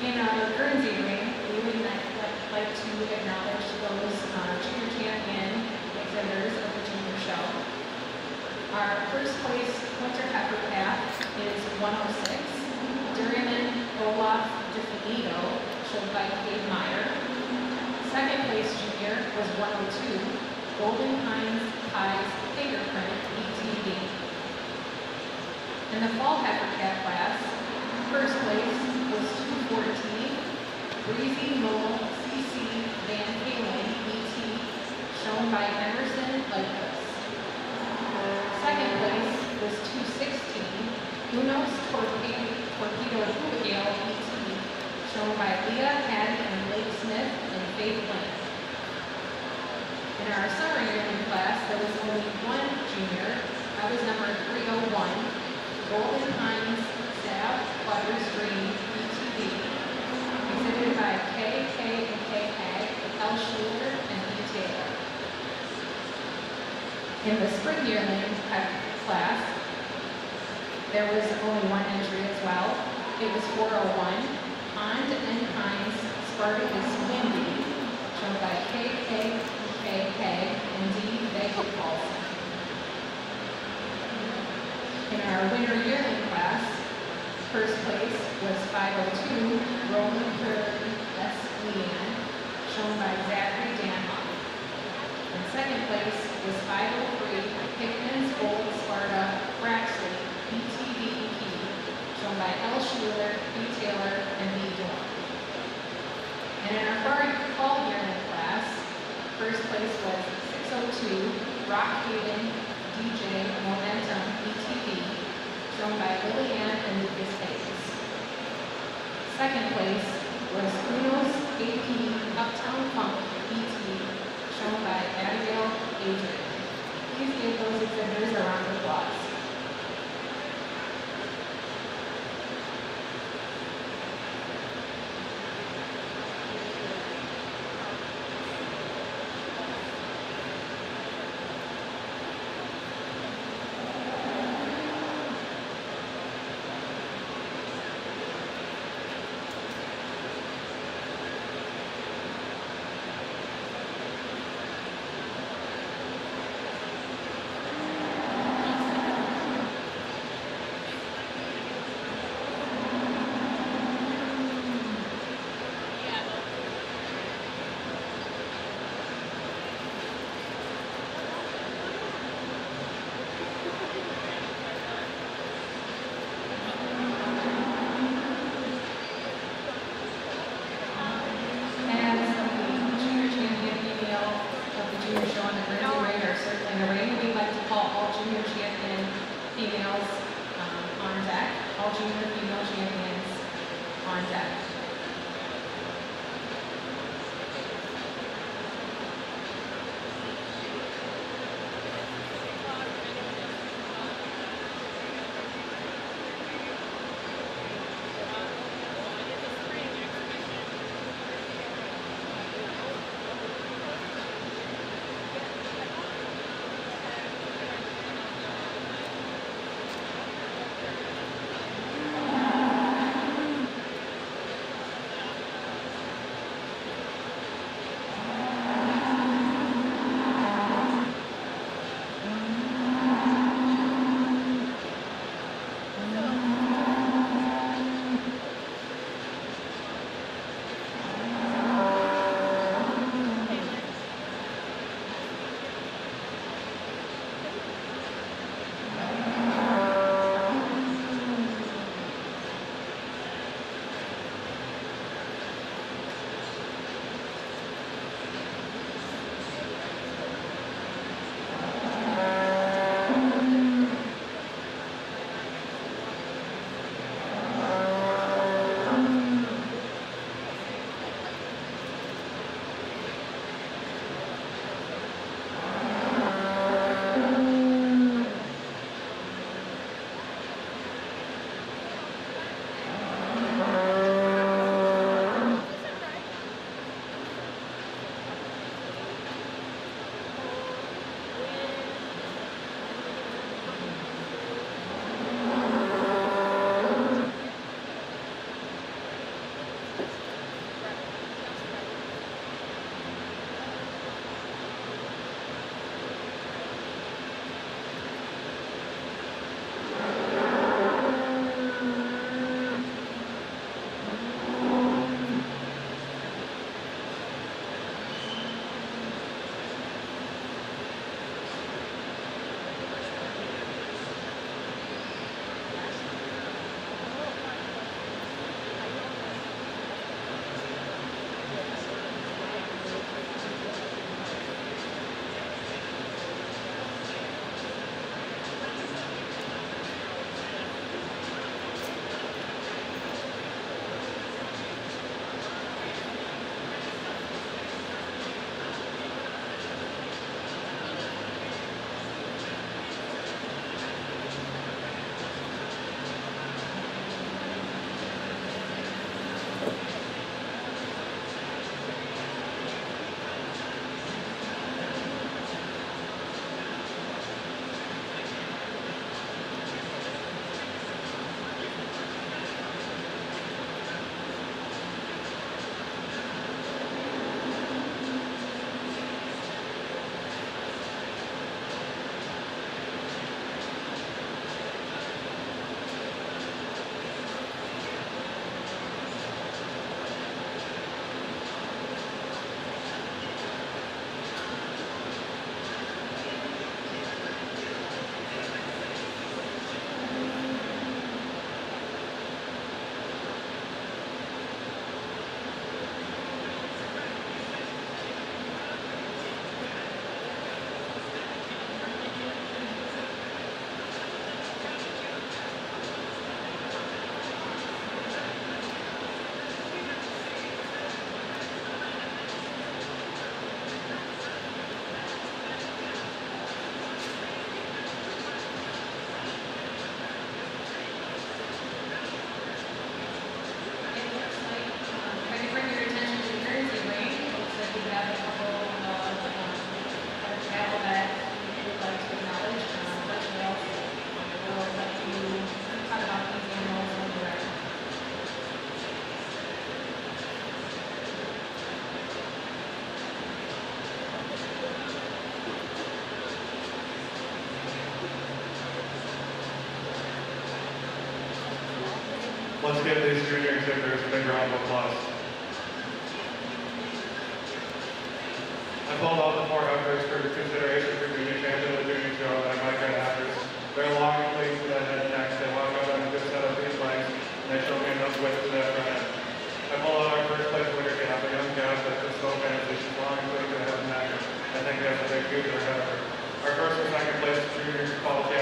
In our Guernsey ring, we would like to acknowledge those junior champion exhibitors of the junior show. Our first place winter heifer calf is 106, Duriman Olaf Definito, shown by Kate Meyer. Second place junior was 102, Golden Pines Pies Fingerprint ETV. In the fall heifer calf class, first place was 214, Breezy Knoll CC Van Halen ET, shown by Emerson Lighthouse. Second place was 216, Uno's Torpedo Abigail ET, shown by Leah Hattie and Blake Smith and Faith Lynn. In our summer yearling class, there was only one junior. That was number 301, Golden Pines Sab Butters Dream ETV, exhibited by K and K Hag, L. Schuler, and E. Taylor. In the spring yearling class, there was only one entry as well. It was 401, Pond and Pines Spartacus Windy, shown by K, and D. Baker Paulson. In our winter yearling class, first place was 502, Roman Prairie S. Leanne, shown by Zachary Danhoff. And second place was 503, Hickman's Old Sparta Braxley ETVEP, shown by L. Schuler, B. Taylor, and B. Dorn. And in our fall yearling class, first place was 602, Rockhaven DJ Momentum ETV, shown by Lillian and Lucas Hayes. Second place was Uno's AP Uptown Funk ET, shown by Abigail Adrian. Please give those exhibitors a round of applause. junior champion females on deck, all junior female champions on deck. Let's give these junior exhibitors a big round of applause. I pulled out the 4 heifers for consideration for junior champion of the junior show that I might get heifers. They're long and clean to the head and neck. They walk out on a good set of these legs, and they show me enough width to that front end. I pulled out our first place winner calf, a young calf that's just so fancy. She's long and clean to the head and neck. I think we have a big future ahead of her. Our first and second place junior qualification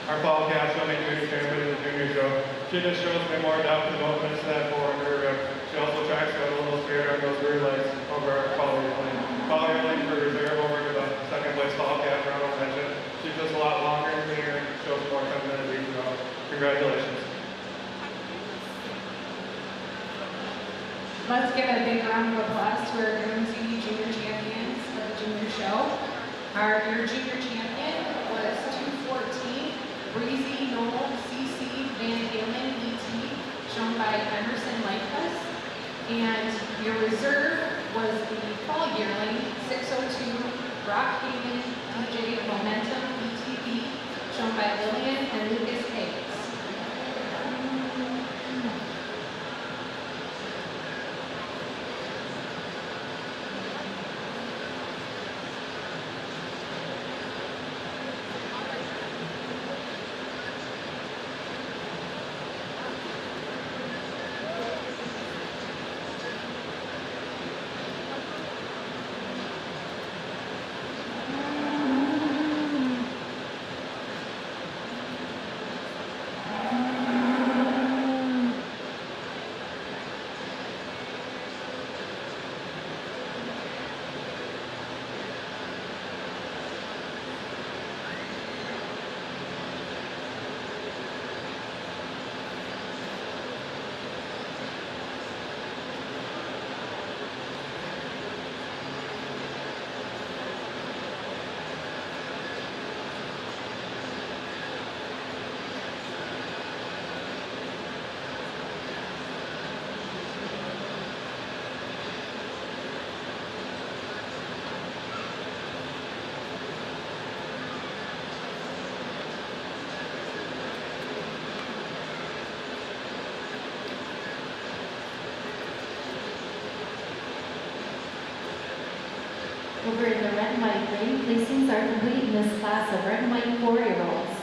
our fall calf showing junior champion in the junior show. She just shows me more depth and openness to that forward rear rib. She also tracks out a little straighter on those rear legs over our collar lane. Collar lane for reserve over to the second place fall calf round of mention. She's just a lot longer and cleaner and shows more femininity. So congratulations. Let's give a big round of applause to our Guernsey junior champions of the junior show. Your junior champion was 214, Breezy Noel CC Van Halen ET, shown by Emerson Lighthouse. And your reserve was the fall yearling 602 Brockhaven DJ Momentum ETP, shown by Lillian and Lucas Hayes. Over in the red and white lane, placings are complete in this class of red and white 4-year-olds.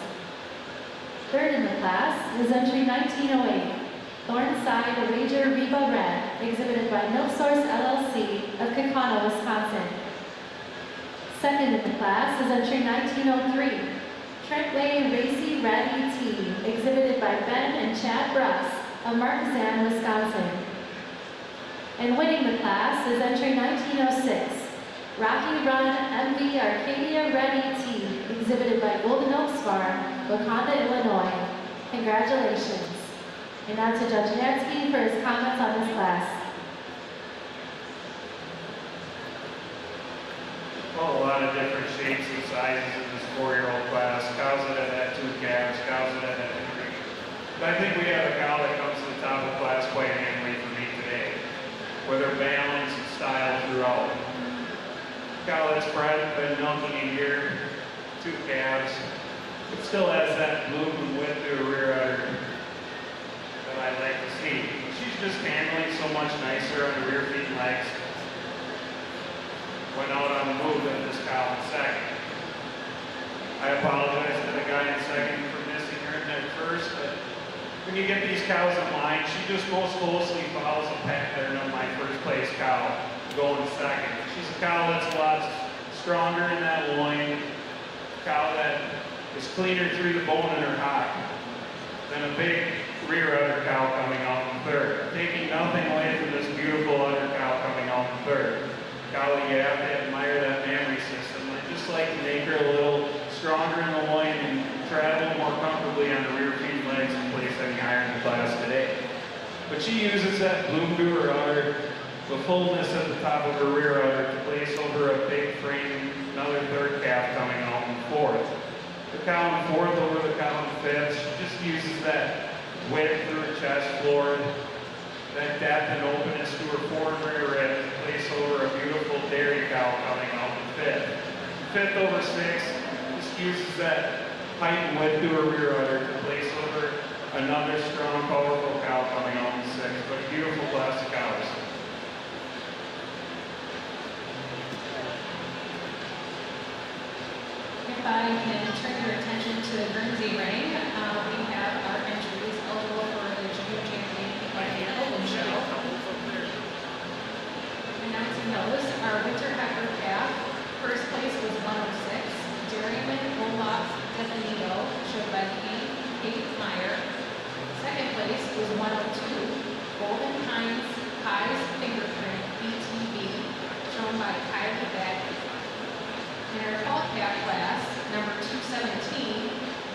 Third in the class is entry 1908, Thornside Ranger Reba Red, exhibited by Milk Source LLC of Kaukauna, Wisconsin. Second in the class is entry 1903, Trentway Racy Red ET, exhibited by Ben and Chad Bruss of Marquezan, Wisconsin. And winning the class is entry 1906, Rocky Run MV Arcadia Red ET, exhibited by Golden Oaks Farm, Wakanda, Illinois. Congratulations. And now to Judge Natzke for his comments on this class. Well, a lot of different shapes and sizes in this 4-year-old class. Cows that had 2 calves, cows that had 3. But I think we have a cow that comes to the top of the class quite handily for me today, with her balance and style throughout. Cow that's been milking a year, 2 calves, but still has that bloom and width to her rear udder that I like to see. She's just handling so much nicer on the rear feet and legs. Went out on the move at this cow in second. I apologize to the guy in second for missing her in that first, but when you get these cows in line, she just most closely follows the pattern of my first place cow going second. She's a cow that's a lot stronger in that loin, a cow that is cleaner through the bone in her hock than a big rear udder cow coming out in third. Taking nothing away from this beautiful udder cow coming out in third. Cow, you have to admire that memory system. I just like to make her a little stronger in the loin and travel more comfortably on the rear feet and legs and place any higher in the class today. But she uses that bloom to her udder, the fullness at the top of her rear udder to place over a big frame, another third calf coming out in fourth. The cow in fourth over the cow in fifth, she just uses that width through her chest floor, that depth and openness to her forward rear rib to place over a beautiful dairy cow coming out in fifth. Fifth over sixth, just uses that height and width to her rear udder to place over another strong, powerful cow coming out in sixth. But a beautiful class of cows. If I can turn your attention to the Guernsey ring, we have our entries eligible for the junior champion by the Open Show. Announcing those, our winter heifer calf, first place was 106, Dairyman Olaf Definido, showed by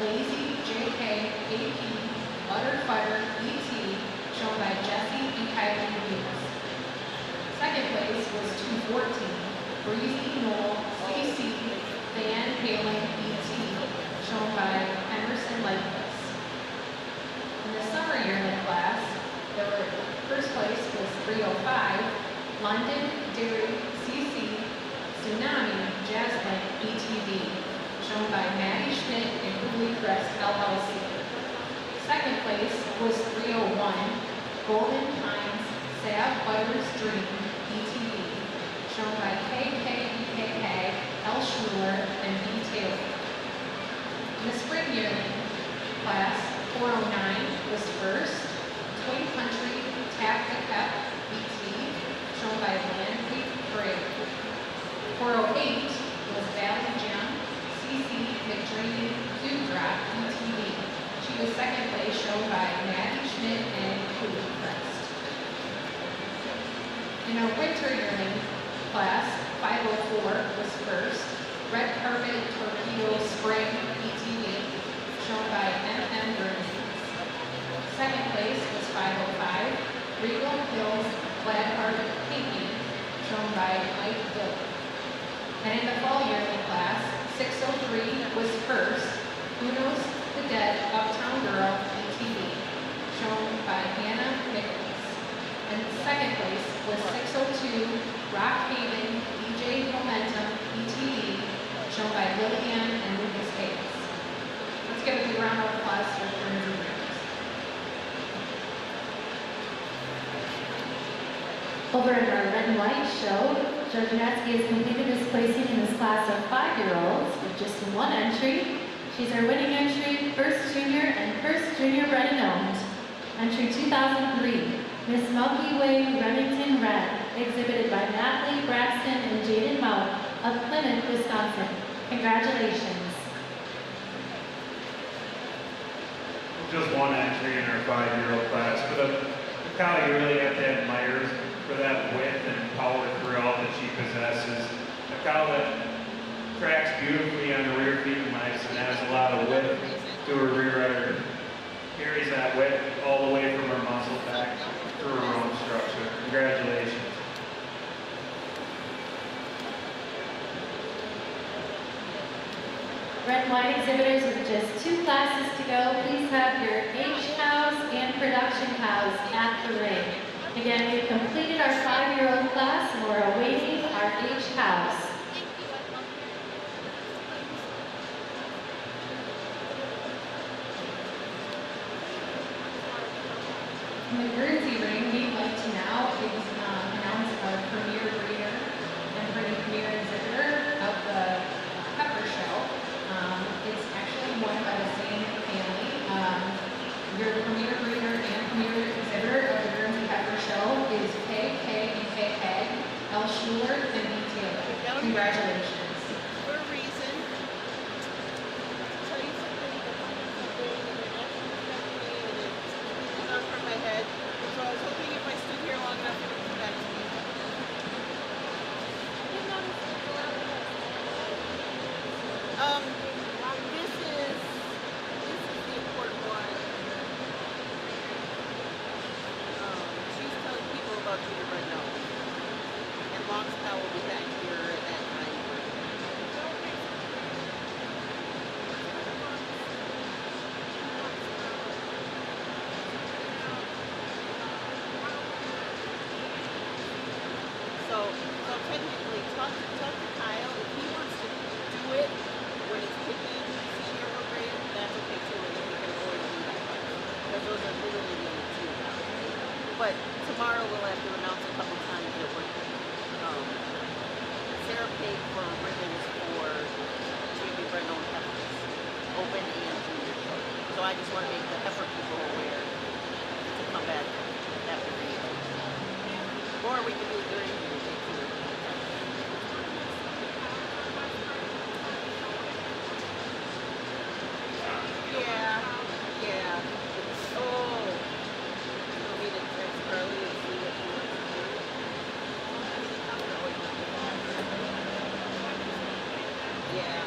Lazy, JK, AP, Butterfire, ET, shown by Jesse and Kylie Venus. Second place was 214, Breezy, Noel, CC, Van Halen, ET, shown by Emerson Lifeless. In the summer yearling class, first place was 305, London, Dairy, CC, Tsunami, Jasmine, ETV, shown by Maddie Schmidt and Hooley Crest LLC. Second place was 301, Golden Pines, Sav Butter's Dream, ETV, shown by KKEKK, L. Schuler, and B. Taylor. In the spring yearling class, 409 was first, Toy Country, Tap the Cap, ET, shown by Landry Gray. 408 was Valley Gem, CC, McDreamy, Dewdrop, ETV. She was second place, shown by Maddie Schmidt and Cooley Crest. In our winter yearling class, 504 was first, Red Carpet Torpedo Spring, ETV, shown by MM Burns. Second place was 505, Regal Hills Flat Carpet Painting, shown by Mike Dill. And in the fall yearling class, 603 was first, Who Knows the Dead Uptown Girl, ETV, shown by Hannah Nichols. And second place was 602, Rock Haven, DJ Momentum, ETV, shown by Lillian and Lucas Hayes. Let's give a big round of applause for the winners and winners. Over at our red and white show, Judge Natzke has completed his placing in this class of 5-year-olds with just one entry. She's our winning entry, first junior and first junior bred and owned. Entry 2003, Miss Milky Way Remington Red, exhibited by Natalie Braxton and Jaden Mout of Plymouth, Wisconsin. Congratulations. Just one entry in our 5-year-old class, but a cow you really have to admire for that width and power throughout that she possesses. A cow that tracks beautifully on the rear feet and legs and has a lot of width to her rear udder. Carries that width all the way from her muscle back to her own structure. Congratulations. Red and white exhibitors with just 2 classes to go, please have your H cows and production cows at the ring. Again, we've completed our 5-year-old class and we're awaiting our H cows. In the Guernsey ring, we'd like to now announce our premier breeder and premier exhibitor of the Heifer show. It's actually one by the same family. Your premier breeder and premier exhibitor of the Guernsey Heifer show is KKEKK, L. Schuler, and B. Taylor. Congratulations. For a reason. Tell you something. Not from my head. So I was hoping if I stood here long enough, it would come back to me. This is the important one. She's telling people about Junior Red Nose. And Long's cow will be back here at that time. So technically, talk to Kyle. If he wants to do it when it's picking senior or grade, that's okay too, and we can avoid doing that. Because those are literally the only 2 now. But tomorrow we'll have to announce a couple times that we're Sarah paid for ribbons for JB Brennan heifers, open and junior. So I just want to make the heifer people aware to come back after the meeting. Or we can do it during the meeting too. Yeah. Oh. You want me to text Carly and see what she wants to do? Yeah.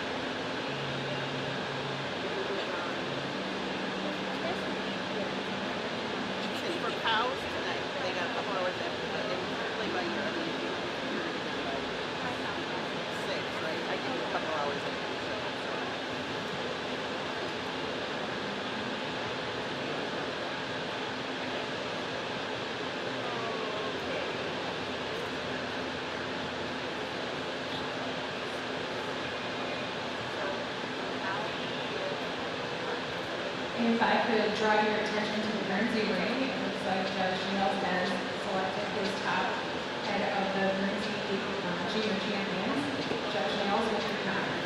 If I could draw your attention to the Guernsey ring, it looks like Judge Neal has selected his top head of the Guernsey Junior Champions. Judge Neal, with your comments.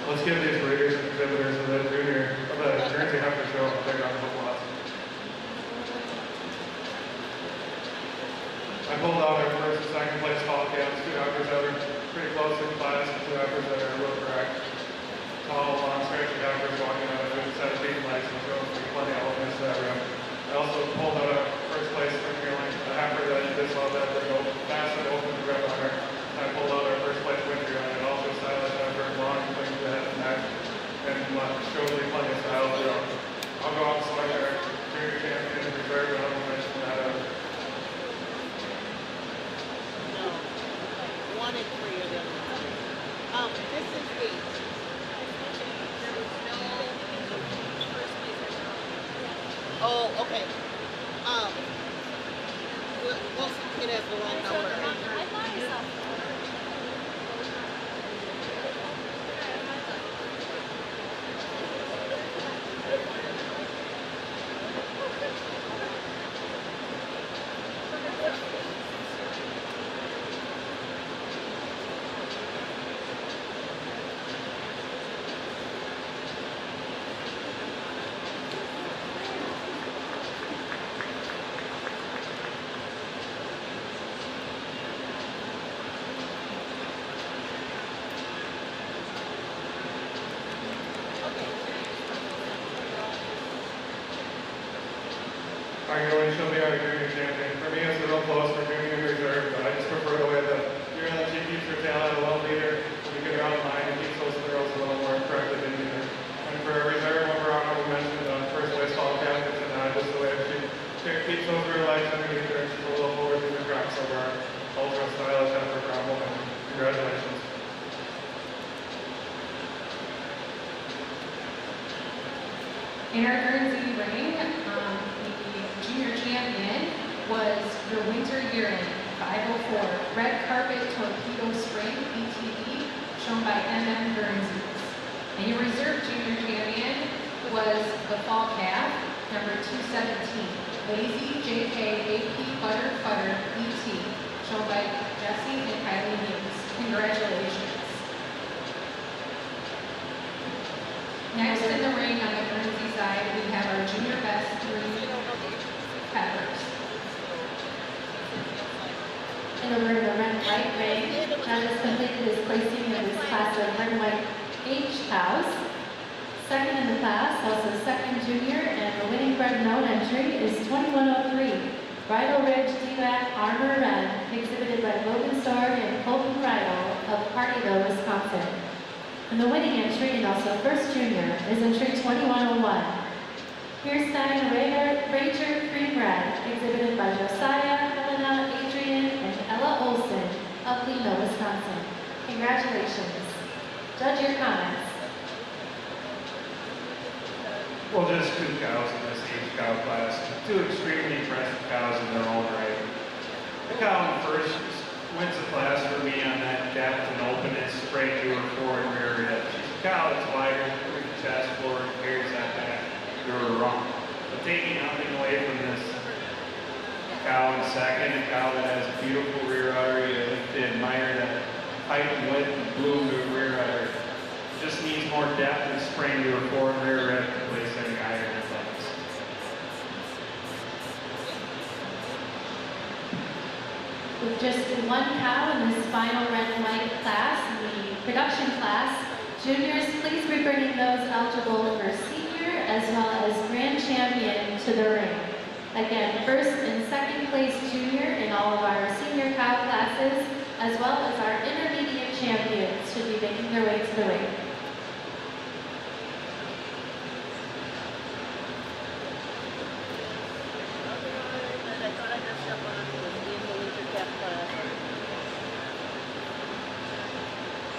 Let's give these breeders and exhibitors of the Guernsey Heifer show a big round of applause. I pulled out our first and second place tall cats, 2 heifers that are pretty close in class, and 2 heifers that are a little correct. Tall, long, stretchy heifers walking out of a good set of feet legs, and so plenty of elements to that room. I also pulled out a first place for yearling, a heifer that you just saw that go fast and open the red runner. I pulled out our first place winter on it, also stylish heifer, long, clean to head and neck, and showed me plenty of style throughout. I'll go out and select our junior champion in reserve, and I'll mention that No. 1 and 3 are the other ones. This is 8. There was no first place. Oh, okay. Wilson Kid has the wrong number. Our yearling shall be our junior champion. For me, it's a little close for junior and reserve, but I just prefer the way that yearling she keeps her tail at a low leader. We get her on the line and keeps those girls a little more corrected than either. And for a reserve, over on we mentioned first place tall cat, it's just the way she keeps those her legs underneath her. She's a little forward through the drops of our ultra stylish heifer crown woman. Congratulations. In our Guernsey ring, the junior champion was your winter yearling, 504, red carpet torpedo spring, ETE, shown by MM Guernseys. And your reserve junior champion was the fall calf, number 217, lazy JK AP butter futter ET, shown by Jesse and Kylie Hughes. Congratulations. Next in the ring on the Guernsey side, we have our junior best 3 heifers. And over in the red and white ring, John has completed his placing in this class of red and white age cows. Second in the class, also second junior, and the winning bred known entry is 2103, Bridal Ridge D-Back Armor Red, exhibited by Logan Storg and Colton Bridal of Partyville, Wisconsin. And the winning entry, and also first junior, is entry 2101. Pierstein Ranger Cream Red, exhibited by Josiah, Helena, Adrian, and Ella Olson of Lino, Wisconsin. Congratulations. Judge, your comments. Well, just 2 cows in this age cow class. 2 extremely impressive cows in their own right. The cow in first wins the class for me on that depth and openness, straight to her forward and rear hip. She's a cow that's wider, with the chest forward, carries that back. You're wrong. But taking nothing away from this cow in second, a cow that has a beautiful rear udder. You have to admire that height and width and bloom to her rear udder. Just needs more depth and spring to her forward and rear hip to place any higher than that. With just 1 cow in this final red and white class, the production class, juniors, please be bringing those eligible for senior as well as grand champion to the ring. Again, first and second place junior in all of our senior cow classes, as well as our intermediate champions should be making their way to the ring.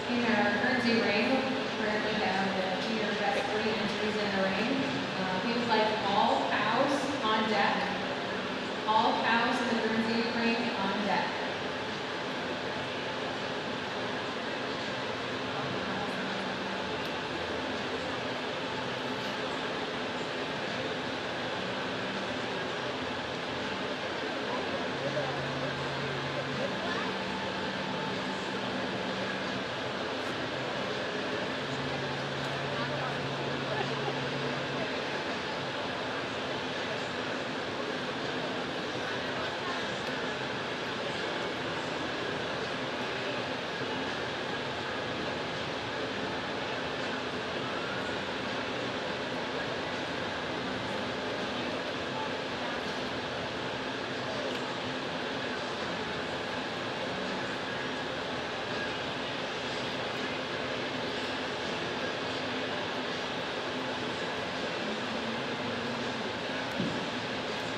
In our Guernsey ring, we currently have the junior best 3 entries in the ring. We would like all cows on deck,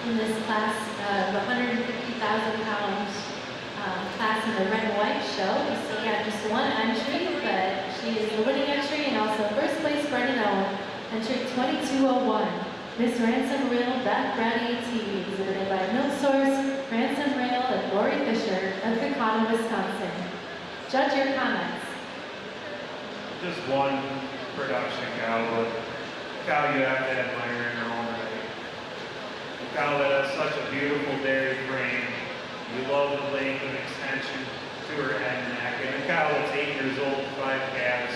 in this class of 150,000-pound class in the red and white show. We still got just one entry, but she is the winning entry and also first place Brendan Owen, entry 2201. Miss Ransom Rail Beth Brady T, exhibited by Milk Source, Ransom Rail, and Lori Fisher of Kakana, Wisconsin. Judge your comments. Just one production cow, but a cow you have to admire in her own right. A cow that has such a beautiful dairy frame. You love the length and extension to her head and neck. And a cow that's 8 years old, 5 calves,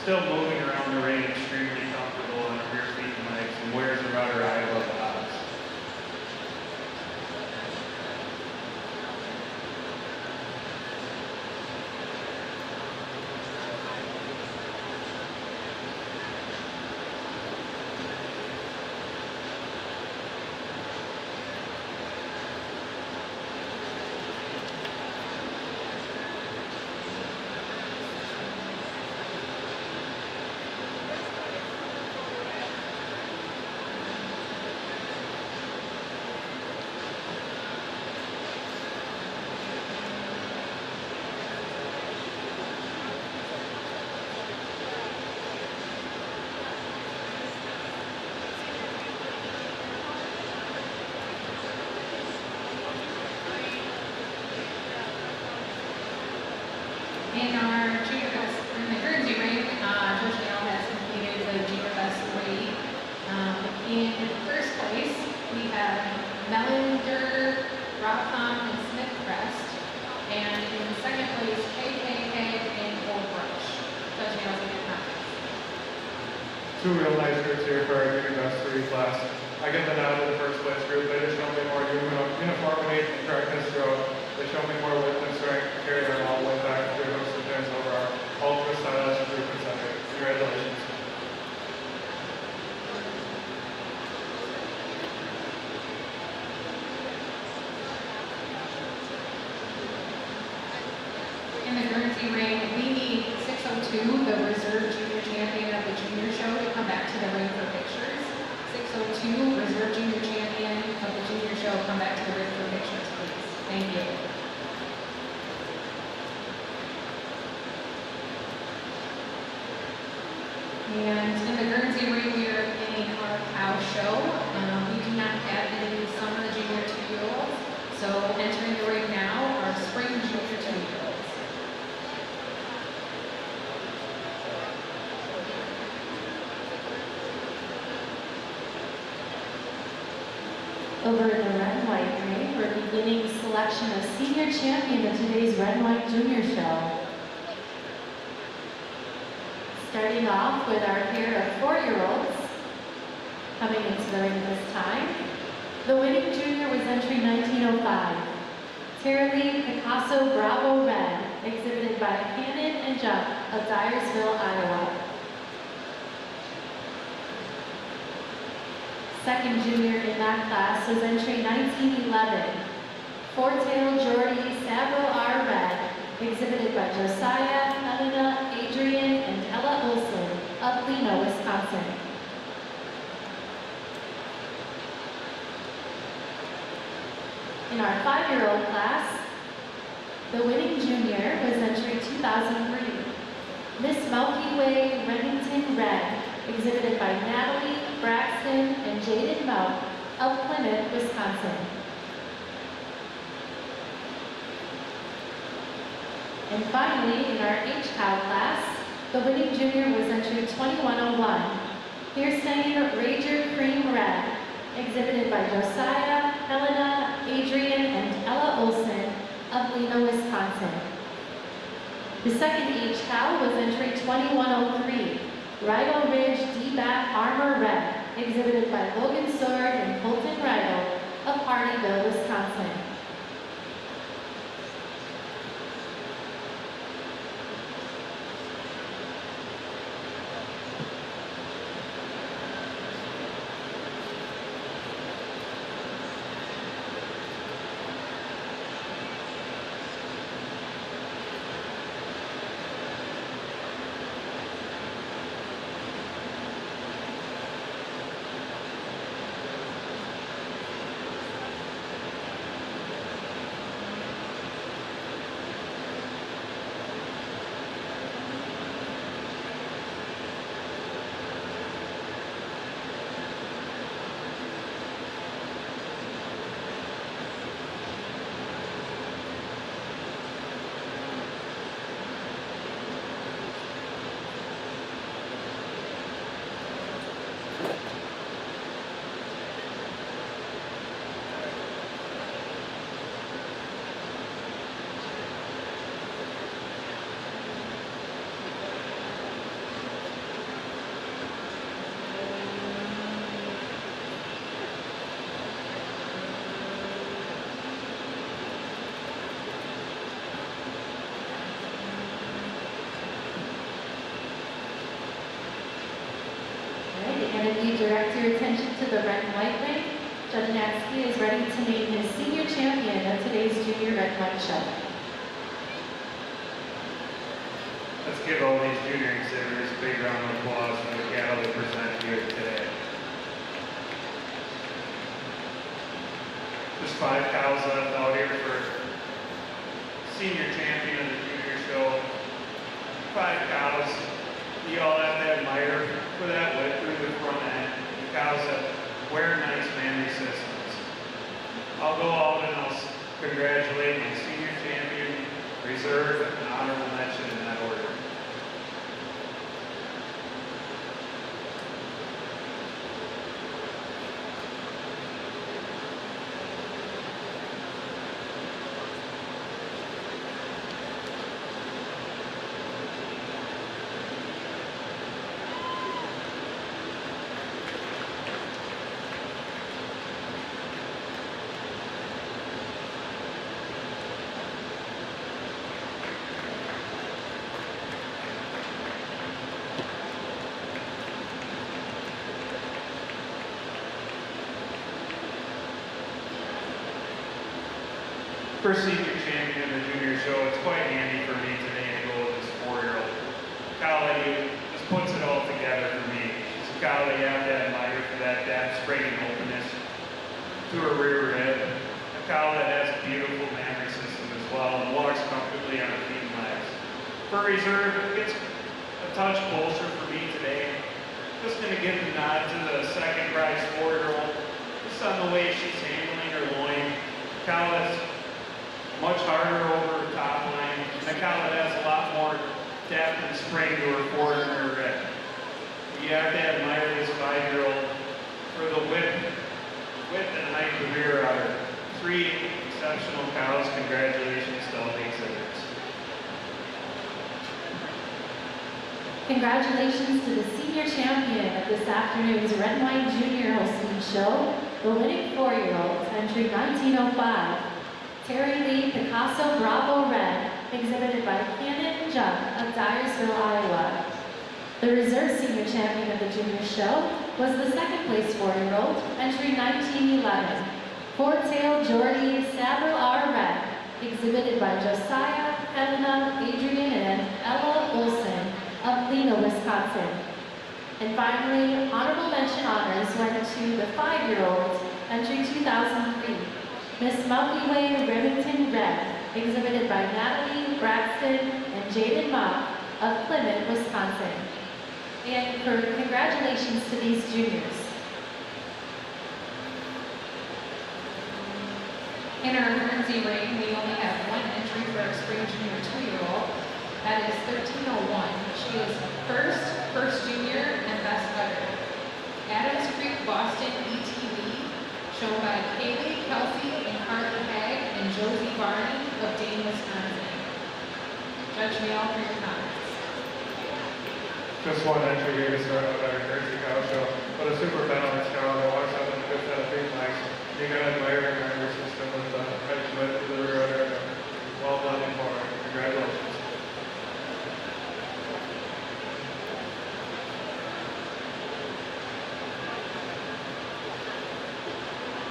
still moving around the ring extremely comfortable on her rear feet and legs, and wears her rudder high above the odds. In our junior best, in the Guernsey ring, Judge Dale has completed the junior best 3. In first place, we have Melander, Rotham, and Smith Crest. And in second place, KKK and Old Brush. Judge Dale's in your comments. 2 real nice groups here for our junior best 3 class. I give the nod to the first place group. They just show me more uniformity and correctness throughout. They show me more width and strength, carry them all the way back to host of pins over our ultimate finalization group and second. Congratulations. In the Guernsey ring, we need 602, the reserve junior champion of the junior show, to come back to the ring for pictures. 602, reserve junior champion of the junior show, come back to the ring for pictures, please. Thank you. And in the Guernsey ring, we are in our cow show. We do not have any summer junior 2-year-olds. So entering the ring now are spring junior 2-year-olds. Over in the red and white ring, we're beginning selection of senior champion of today's red and white junior show. Starting off with our pair of 4-year-olds coming into the ring this time. The winning junior was entry 1905. Tara Lee Picasso Bravo Red, exhibited by Cannon and Jump of Dyersville, Iowa. Second junior in that class was entry 1911. Four-tailed Jordy Sabro R. Red, exhibited by Josiah, Helena, Adrian, and Ella Olson of Leno, Wisconsin. In our 5-year-old class, the winning junior was entry 2003. Miss Milky Way Remington Red, exhibited by Natalie, Braxton, and Jaden Moe of Plymouth, Wisconsin. And finally, in our H-Cow class, the winning junior was entry 2101. Here's Rager Cream Red, exhibited by Josiah, Helena, Adrian, and Ella Olson of Leno, Wisconsin. The second H-Cow was entry 2103. Rydell Ridge D-Bat Armor Red, exhibited by Logan Sword and Colton Rydell of Hardyville, Wisconsin. I need to direct your attention to the red and white ring. Judge Natzke is ready to name his senior champion of today's junior red and white show. Let's give all these junior exhibitors a big round of applause for the cattle they present here today. Just 5 cows left out here for senior champion of the junior show. 5 cows. You all have to admire for that width through the front end. The cows that wear nice manly systems. I'll go out and I'll congratulate my senior champion, reserve, and honorable mention in that order. First senior champion of the junior show, it's quite handy for me today to go with this 4-year-old. Cow that just puts it all together for me. It's a cow that you have to admire for that spring and openness to her rear rib. A cow that has a beautiful mammary system as well and walks comfortably on her feet and legs. For reserve, it's a touch closer for me today. Just going to give the nod to the second prize 4-year-old. Just on the way she's handling her loin. Cow that's much harder over her top line, and a cow that has a lot more depth and spring to her forward and her rib. You have to admire this 5-year-old for the width and height of the rear udder. 3 exceptional cows. Congratulations to all the exhibitors. Congratulations to the senior champion of this afternoon's Red and White Junior Holstein Show, the winning 4-year-old, entry 1905. Terry Lee Picasso Bravo Red, exhibited by Cannon Judd of Dyersville, Iowa. The reserve senior champion of the junior show was the second place 4-year-old, entry 1911. Four-tailed Jordy Sabro R. Red, exhibited by Josiah, Helena, Adrian, and Ella Olson of Lena, Wisconsin. And finally, honorable mention honors went to the 5-year-old, entry 2003. Miss Milky Way Remington Red, exhibited by Natalie Braxton and Jaden Mock of Plymouth, Wisconsin. And congratulations to these juniors. In our Guernsey ring, we only have 1 entry for our spring junior 2-year-old. That is 1301. She is first junior, and best udder. Adams Creek Boston ETV, shown by Kaylee Kelsey and Carly Hagg and Josie Barney of Dane, Wisconsin. Judge me all for your comments. Just 1 entry here to start out our Guernsey cow show, but a super balanced cow that walks out in a good set of feet legs. You got to admire her mammary system with the edge width to the rear udder. Well done and forward. Congratulations.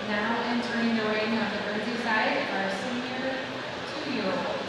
Now entering the ring on the Guernsey side are senior 2-year-olds.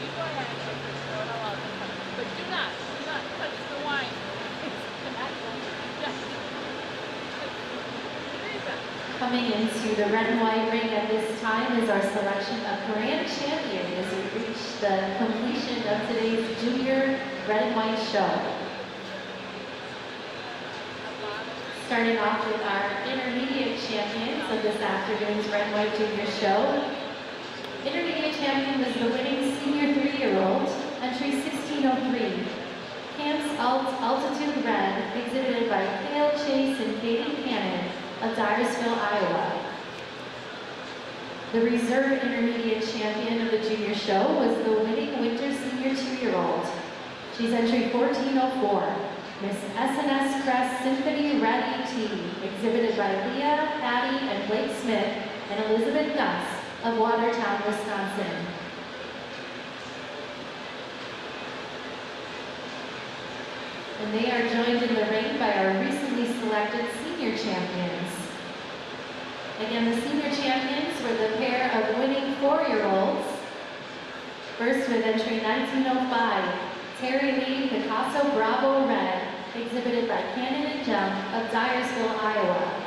You go ahead and throw it all out the cup. But do not touch the wine. It's not going to be done. Teresa. Coming into the red and white ring at this time is our selection of grand champion as we reach the completion of today's junior red and white show. Starting off with our intermediate champions of this afternoon's red and white junior show. Intermediate champion was the winning senior 3-year-old, entry 1603. Camps Altitude Red, exhibited by Cale Chase and Katie Cannon of Dyersville, Iowa. The reserve intermediate champion of the junior show was the winning winter senior 2-year-old. She's entry 1404, Miss SNS Crest Symphony Red ET, exhibited by Leah, Patty, and Blake Smith and Elizabeth Gus of Watertown, Wisconsin. And they are joined in the ring by our recently selected senior champions. Again, the senior champions were the pair of winning 4-year-olds. First with entry 1905, Terry Lee Picasso Bravo Red, exhibited by Cannon and Jump of Dyersville, Iowa.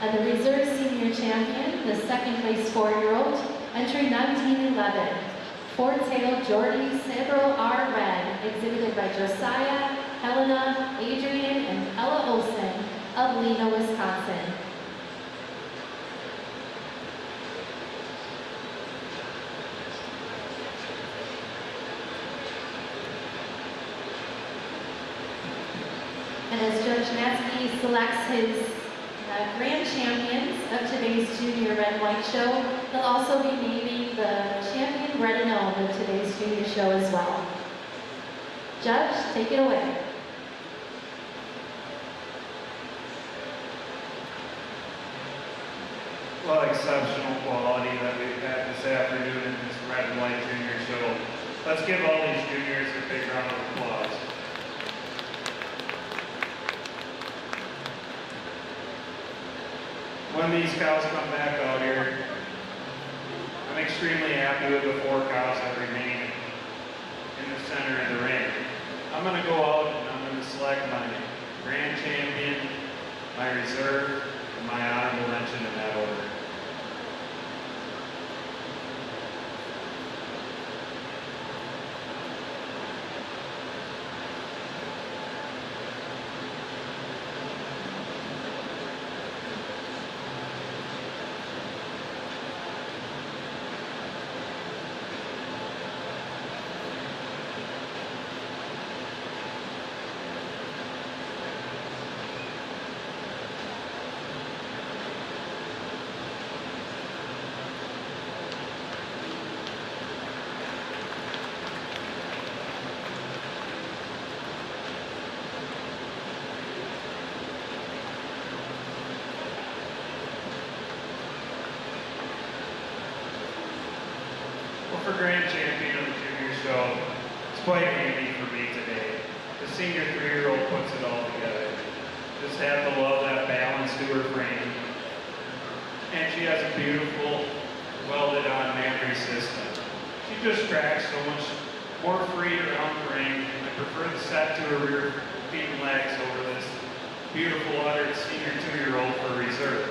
And the reserve senior champion, the second place 4-year-old, entry 1911, Four-tailed Jordy Sabro R. Red, exhibited by Josiah, Helena, Adrian, and Ella Olson of Lena, Wisconsin. And as Judge Natzke selects his grand champions of today's junior red and white show, he'll also be naming the champion red and owned of today's junior show as well. Judge, take it away. Well, exceptional quality that we've had this afternoon in this red and white junior show. Let's give all these juniors a big round of applause. When these cows come back out here, I'm extremely happy with the 4 cows that remain in the center of the ring. I'm going to go out and I'm going to select my grand champion, my reserve, and my honorable mention in that order. For grand champion of the junior show, it's quite handy for me today. The senior 3-year-old puts it all together. Just have to love that balance to her frame. And she has a beautiful, welded on memory system. She just tracks so much more free around the ring. I prefer the set to her rear feet and legs over this beautiful uttered senior 2-year-old for reserve.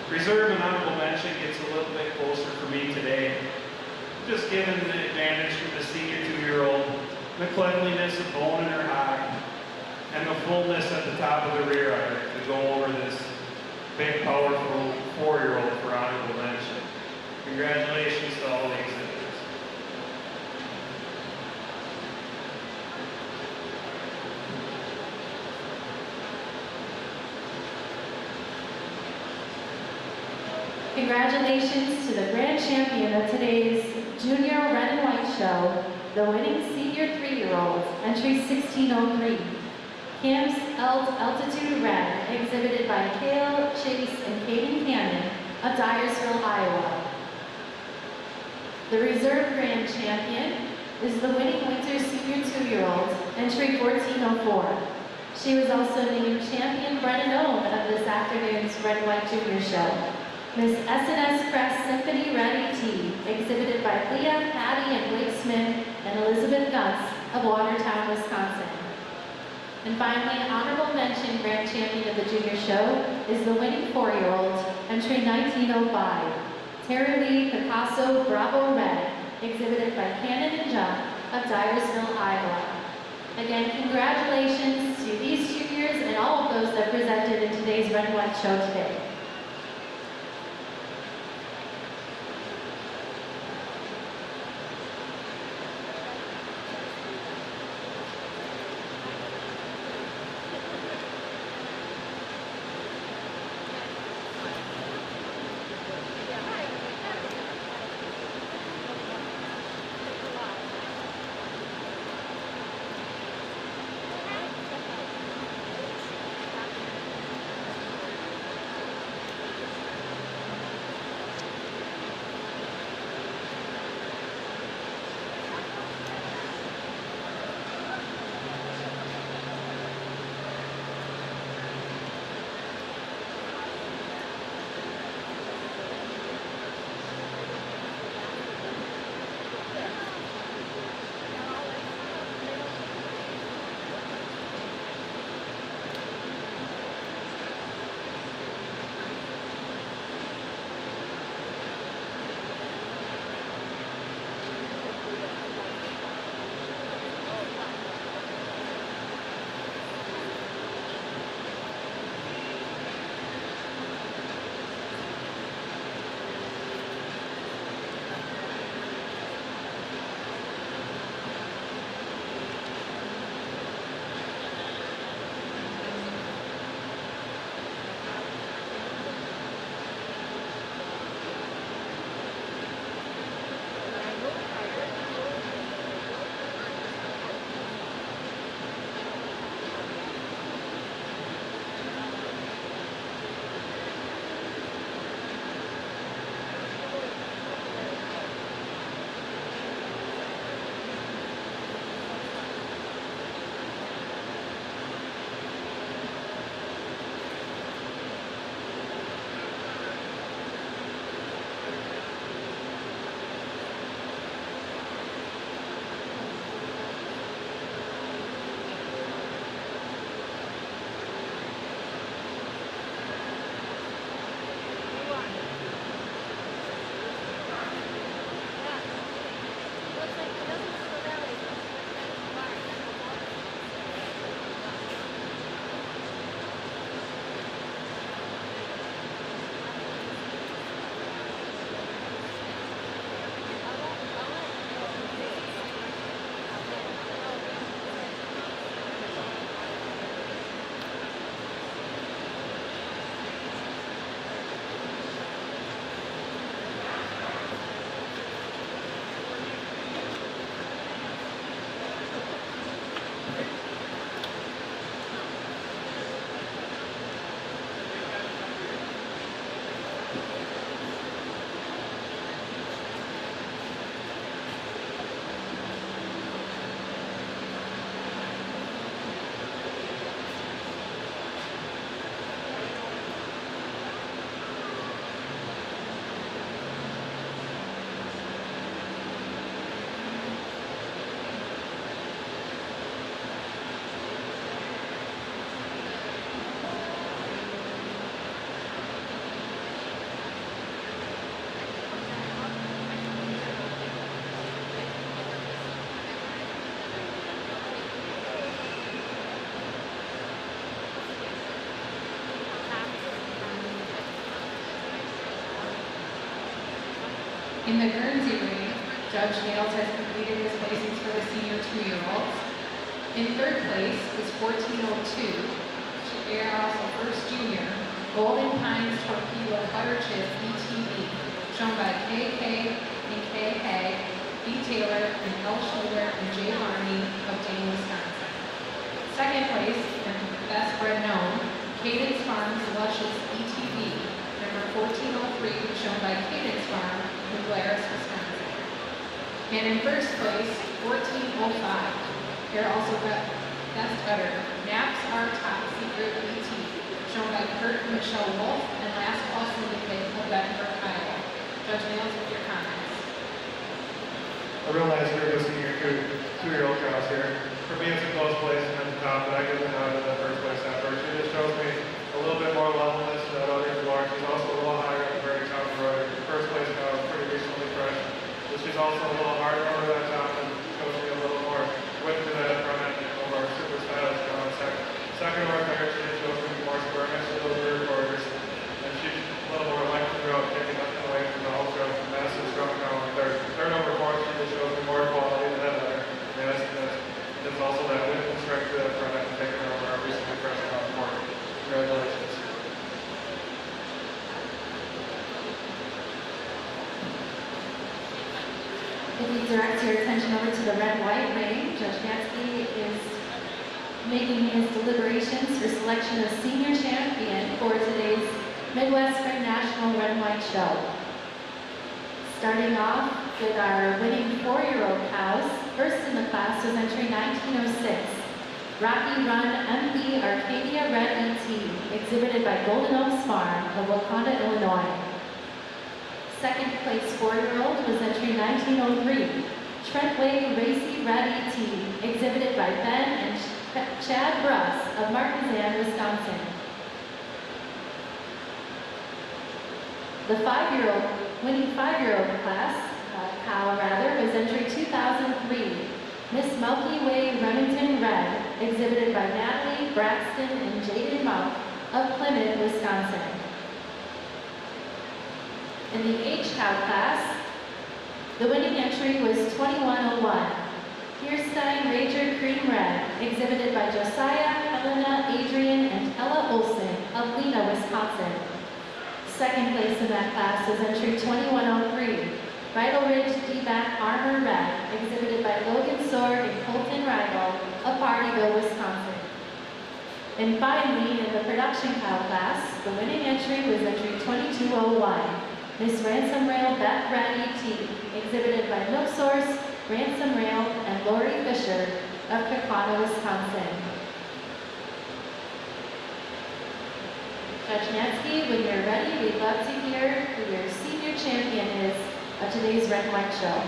Reserve and honorable mention gets a little bit closer for me today. Just given the advantage from the senior 2-year-old, the cleanliness of bone in her hock, and the fullness at the top of the rear udder to go over this big, powerful 4-year-old for honorable mention. Congratulations to all the exhibitors. Congratulations to the grand champion of today's junior red and white show, the winning senior 3-year-old, entry 1603. Camps Altitude Red, exhibited by Cale Chase and Katie Cannon of Dyersville, Iowa. The reserve grand champion is the winning winter senior 2-year-old, entry 1404. She was also named champion red and owned of this afternoon's red and white junior show. Miss SNS Crest Symphony Red ET, exhibited by Leah, Patty, and Blake Smith, and Elizabeth Gunz of Watertown, Wisconsin. And finally, an honorable mention grand champion of the junior show is the winning 4-year-old, entry 1905, Terry Lee Picasso Bravo Red, exhibited by Cannon and John of Dyersville, Iowa. Again, congratulations to these juniors and all of those that presented in today's Red and White show today. In the Guernsey ring, Judge Nails has completed his placings for the senior 2-year-olds. In third place is 1402, they are also first junior, Golden Pines Torpedo Butter Chip ETV, shown by KK and K. Haig, B. Taylor, and L. Schiller and J. Harney of Dane, Wisconsin. Second place, and best bred known, Cadence Farms Luscious ETV, number 1403, shown by Cadence Farm in Glarus, Wisconsin. And in first place, 1405, here also got best udder, Naps Our Top Secret ET, shown by Kurt and Michelle Wolf and Last Call Syndicate of Bettendorf, Iowa. Judge Nails with your comments. a real nice group of senior two-year-old cows here. For me, it's a close place and at the top, but I give the nod to that first place effort. She just shows me a little bit more levelness than others are. She's also a little higher at the very top of her. The first place cow is pretty recently fresh, but she's also a little harder over that top and shows me a little more width to that front end of our super stylish cow. Second or third, she shows me more squareness to those rear quarters, and she's a little more length throughout, taking nothing away from the ultra massive strong cow in third. Third over fourth, she just shows me more quality than that letter. There's also that width and strength to that front end, taking over our recently fresh cow for congratulations. If you direct your attention over to the red-white ring, Judge Natzke is making his deliberations for selection of senior champion for today's Midwest Spring National Red and White Show. Starting off with our winning 4-year-old cows, first in the class was entry 1906, Rocky Run MP Arcadia Red ET, exhibited by Golden Oaks Farm of Wakanda, Illinois. Second place 4-year-old was entry 1903, Trentway Racy Red ET, exhibited by Ben and Chad Bruss of Marquezan, Wisconsin. The winning 5-year-old class, cow was entry 2003, Miss Milky Way Remington Red, exhibited by Natalie, Braxton, and Jaden Monk of Plymouth, Wisconsin. In the H-cow class, the winning entry was 2101, Kirstein Rager Cream Red, exhibited by Josiah, Helena, Adrian, and Ella Olson of Lena, Wisconsin. Second place in that class was entry 2103, Bridal Ridge D-Back Armor Red, exhibited by Logan Sorg and Colton Rydell of Partyville, Wisconsin. And finally, in the production cow class, the winning entry was entry 2201, Miss Ransom Rail Beth Red ET, exhibited by Milk Source, Ransom Rail, and Lori Fisher of Kaukauna, Wisconsin. Judge Natzke, when you're ready, we'd love to hear who your senior champion is of today's Red and White Show.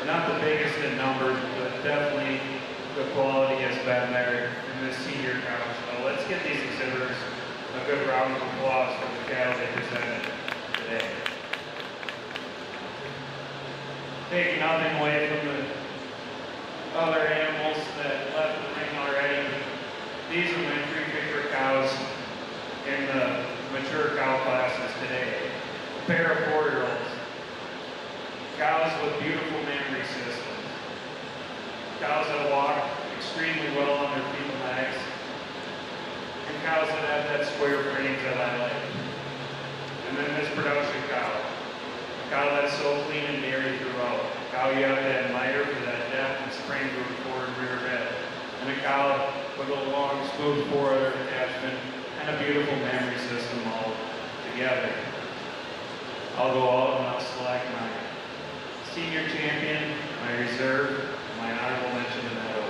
Not the biggest in numbers, but definitely the quality has been there in this senior cow show. Let's get these exhibitors a good round of applause for the cattle they presented today. Taking nothing away from the other animals that left the ring already, these are my 3 favorite cows in the mature cow classes today. A pair of 4-year-olds. Cows with beautiful memory systems. Cows that walk extremely well on their feet and legs. And cows that have that square frame that I like. And then this production cow. A cow that's so clean and dairy throughout. A cow you have to admire for that depth and spring to her forward rear head. And a cow with a long, smooth forward attachment and a beautiful memory system all together. I'll go out and I'll select my senior champion, my reserve, my honorable mention in that order.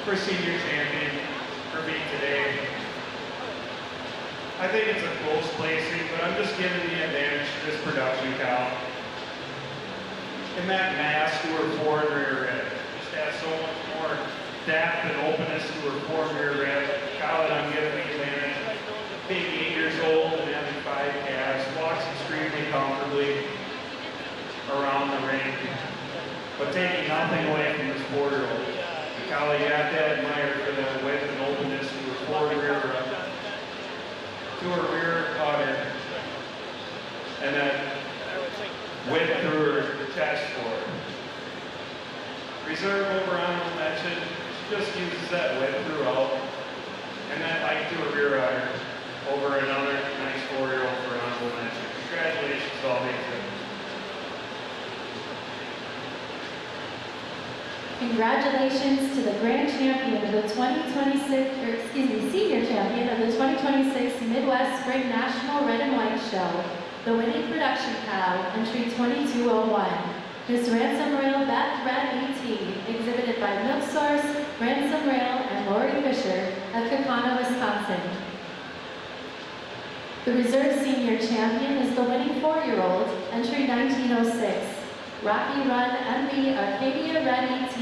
For senior champion for me today, I think it's a close placing, but I'm just giving the advantage to this production cow. In that mass to her forward rear end, just has so much more depth and openness to her forward rear end. Cow that I'm giving the but taking nothing away from this 4-year-old. The collie you have to admire for the width and openness to her forward rear rub, to her rear udder, and that width through her chest forward. Reserve over honorable mention, she just uses that width throughout, and that height to her rear udder over another nice 4-year-old for honorable mention. Congratulations to all the exhibitors. Congratulations to the grand champion of the 2026, or excuse me, senior champion of the 2026 Midwest Spring National Red and White Show. The winning production cow, entry 2201. Miss Ransom Rail Beth Red ET, exhibited by Milk Source, Ransom Rail, and Lori Fisher of Kaukauna, Wisconsin. The reserve senior champion is the winning 4-year-old, entry 1906. Rocky Run MB Arcadia Red ET,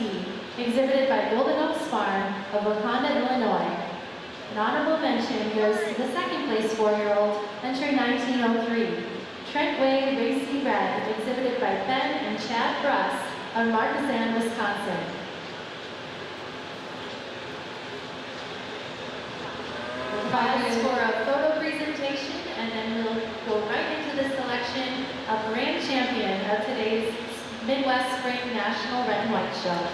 exhibited by Golden Oaks Farm of Wakanda, Illinois. An honorable mention goes to the second place 4-year-old, entry 1903. Trent Way Racy Red, exhibited by Ben and Chad Bruss of Marquezan, Wisconsin. We'll pause for a photo presentation, and then we'll go right into the selection of grand champion of today's Midwest Spring National Red and White Show.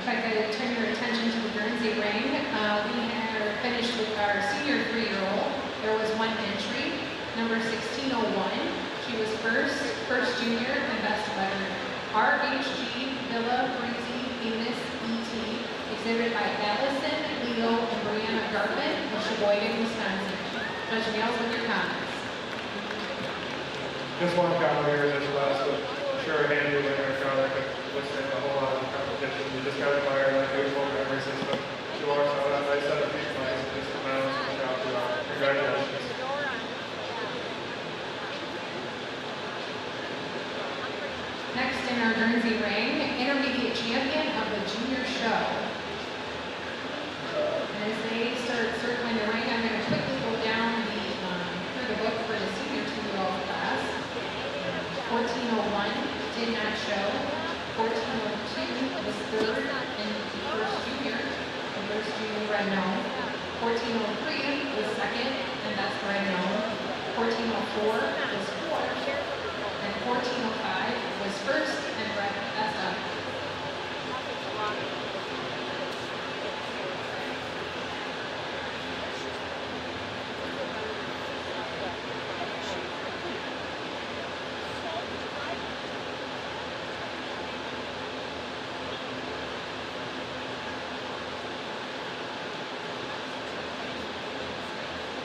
If I could turn your attention to the Guernsey ring, we had finished with our senior 3-year-old. There was one entry, number 1601. She was first junior, and best letter. RHG Villa Breezy Venus ET, exhibited by Allison, Leo, and Brianna Gartman of Sheboygan, Wisconsin. Judge Nails with your comments. Just one comment here in this class, but I'm sure a handy winner cow that could withstand a whole lot of competition. You just got to admire that beautiful memory system. She walks out that nice set of feet flags and just smiles and shouts it out. Congratulations. Next in our Guernsey ring, intermediate champion of the junior show. And as they start circling the ring, I'm going to quickly go down through the book for the senior 2-year-old class. 1401 did not show. 1402 was third and first junior red known. 1403 was second, and that's red known. 1404 was fourth, and 1405 was first and red best up.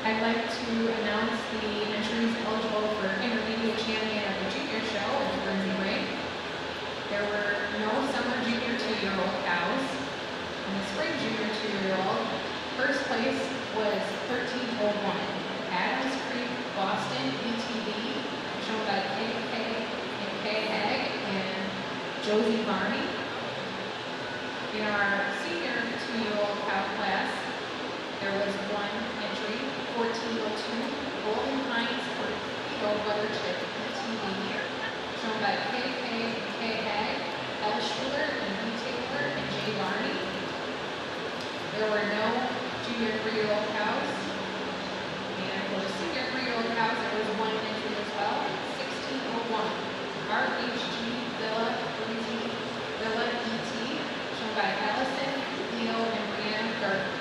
I'd like to announce the entries eligible for intermediate champion of the junior show in the Guernsey ring. There were no summer junior 2-year-old cows. In the spring junior 2-year-old, first place was 1301. Adams Creek Boston ETV, shown by Kay Hegg and Josie Barney. In our senior 2-year-old cow class, there was one entry, 1402, Golden Pines Torpedo Butter Chip ETV, shown by Kay Hagg, L. Schuler, and B. Taylor, and J. Barney. There were no junior 3-year-old cows. And for the senior 3-year-old cows, there was one entry as well, 1601, RHG Villa Breezy Villa ET, shown by Allison, Leo, and Brianna Gardner.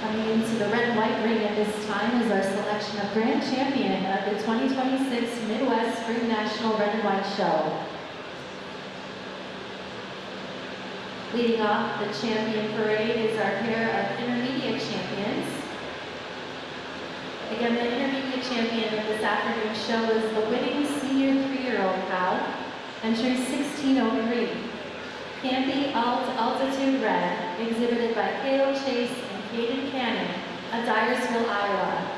Coming into the red and white ring at this time is our selection of grand champion of the 2026 Midwest Spring National Red and White Show. Leading off the champion parade is our pair of intermediate champions. Again, the intermediate champion of this afternoon's show is the winning senior 3-year-old cow, entry 1603. Campy Altitude Red, exhibited by Kale Chase and Caden Cannon of Dyersville, Iowa.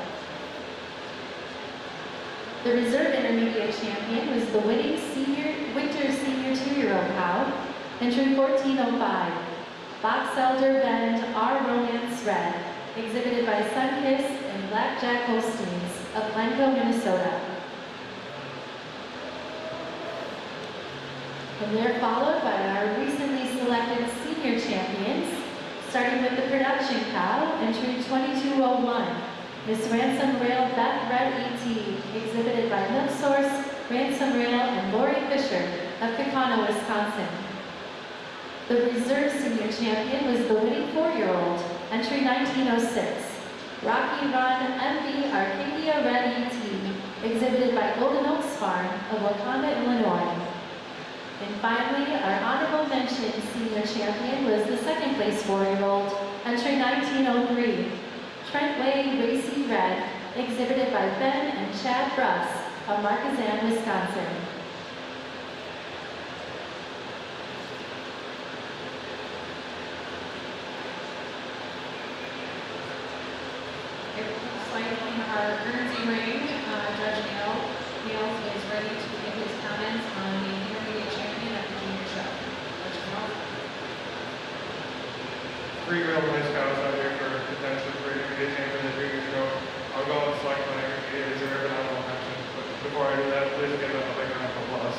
The reserve intermediate champion was the winning winter senior 2-year-old cow, entry 1405. Box Elder Bend R Romance Red, exhibited by Sunkiss and Blackjack Holsteins of Glencoe, Minnesota. And they're followed by our recently selected senior champions, starting with the production cow, entry 2201, Miss Ransom Rail Beth Red E.T., exhibited by Milk Source, Ransom Rail, and Lori Fisher of Kakana, Wisconsin. The reserve senior champion was the winning 4-year-old, entry 1906, Rocky Run MV Arcadia Red E.T., exhibited by Golden Oaks Farm of Wakanda, Illinois. And finally, our honorable mention senior champion was the second place 4-year-old, entry 1903, Trent Way Racy Red, exhibited by Ben and Chad Bruss of Marquezan, Wisconsin. It looks like in our Guernsey ring, Judge Nails is ready to give his comments on the intermediate champion of the junior show. Judge Nails. 3-year-old nice cows out here for potential for intermediate champion in the junior show. I'll go and select my intermediate reserve and I will mention. But before I do that, please give them a big round of applause.